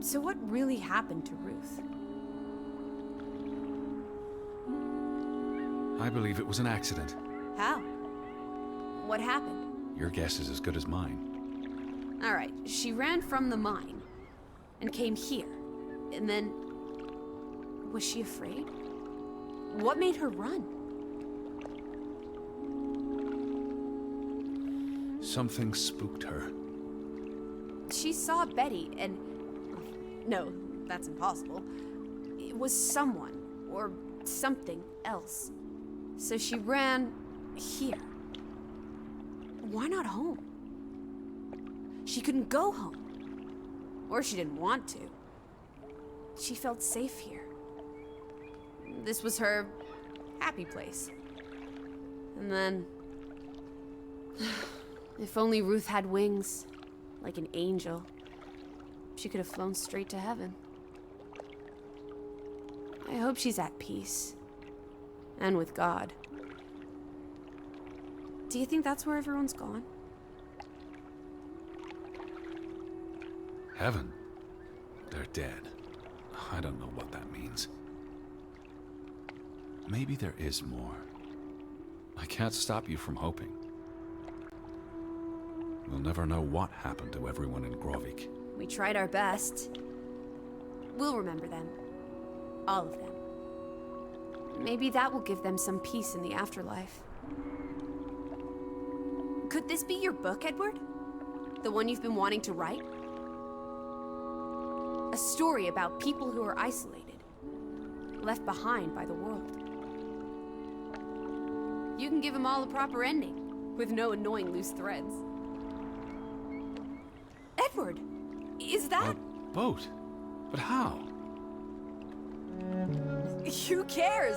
So what really happened to Ruth? I believe it was an accident. How? What happened? Your guess is as good as mine. All right, she ran from the mine and came here. And then... was she afraid? What made her run? Something spooked her. She saw Betty and... no, that's impossible. It was someone or something else. So she ran here. Why not home? She couldn't go home. Or she didn't want to. She felt safe here. This was her happy place. And then... if only Ruth had wings, like an angel, she could have flown straight to heaven. I hope she's at peace. And with God. Do you think that's where everyone's gone? Heaven? They're dead. I don't know what that means. Maybe there is more. I can't stop you from hoping. We'll never know what happened to everyone in Grovik. We tried our best. We'll remember them. All of them. Maybe that will give them some peace in the afterlife. Could this be your book, Edward? The one you've been wanting to write? A story about people who are isolated, left behind by the world. You can give them all a proper ending, with no annoying loose threads. Edward, is that... A boat? But how? Who cares?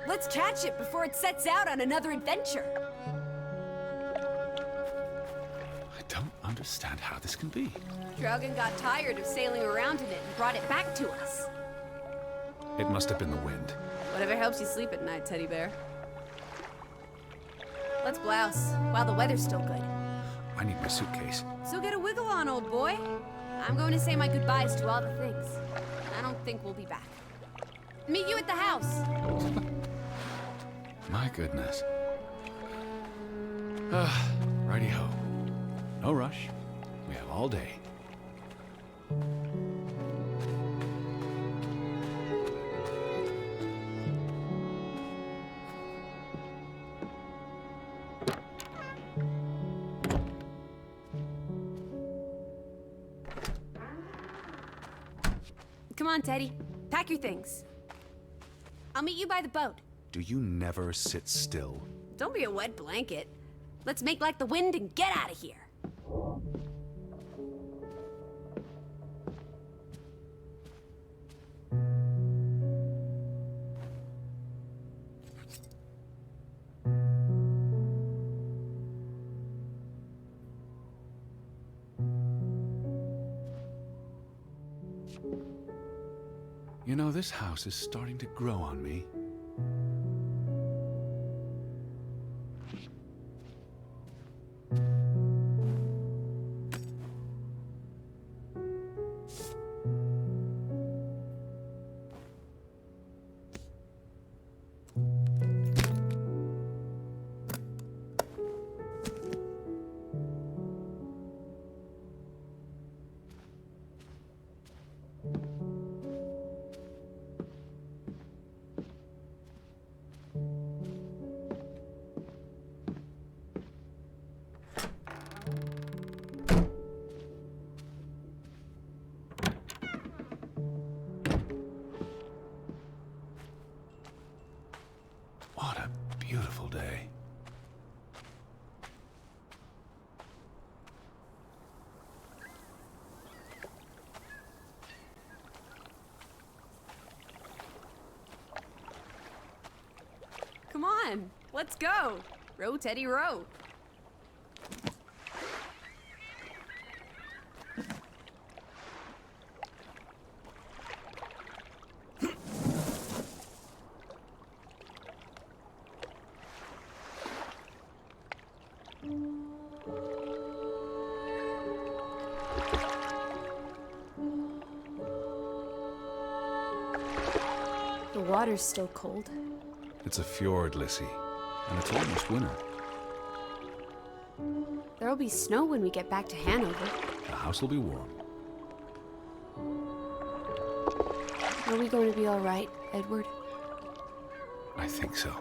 Let's catch it before it sets out on another adventure. I don't understand how this can be. Draugen got tired of sailing around in it and brought it back to us. It must have been the wind. Whatever helps you sleep at night, teddy bear. Let's blouse, while the weather's still good. I need my suitcase. So get a wiggle on, old boy. I'm going to say my goodbyes to all the things. I don't think we'll be back. Meet you at the house. My goodness. Righty-ho. No rush. We have all day. Come on, Teddy. Pack your things. I'll meet you by the boat. Do you never sit still? Don't be a wet blanket. Let's make like the wind and get out of here. You know, this house is starting to grow on me. Let's go! Row, Teddy, row! The water's still cold. It's a fjord, Lissy, and it's almost winter. There'll be snow when we get back to Hanover. The house will be warm. Are we going to be all right, Edward? I think so.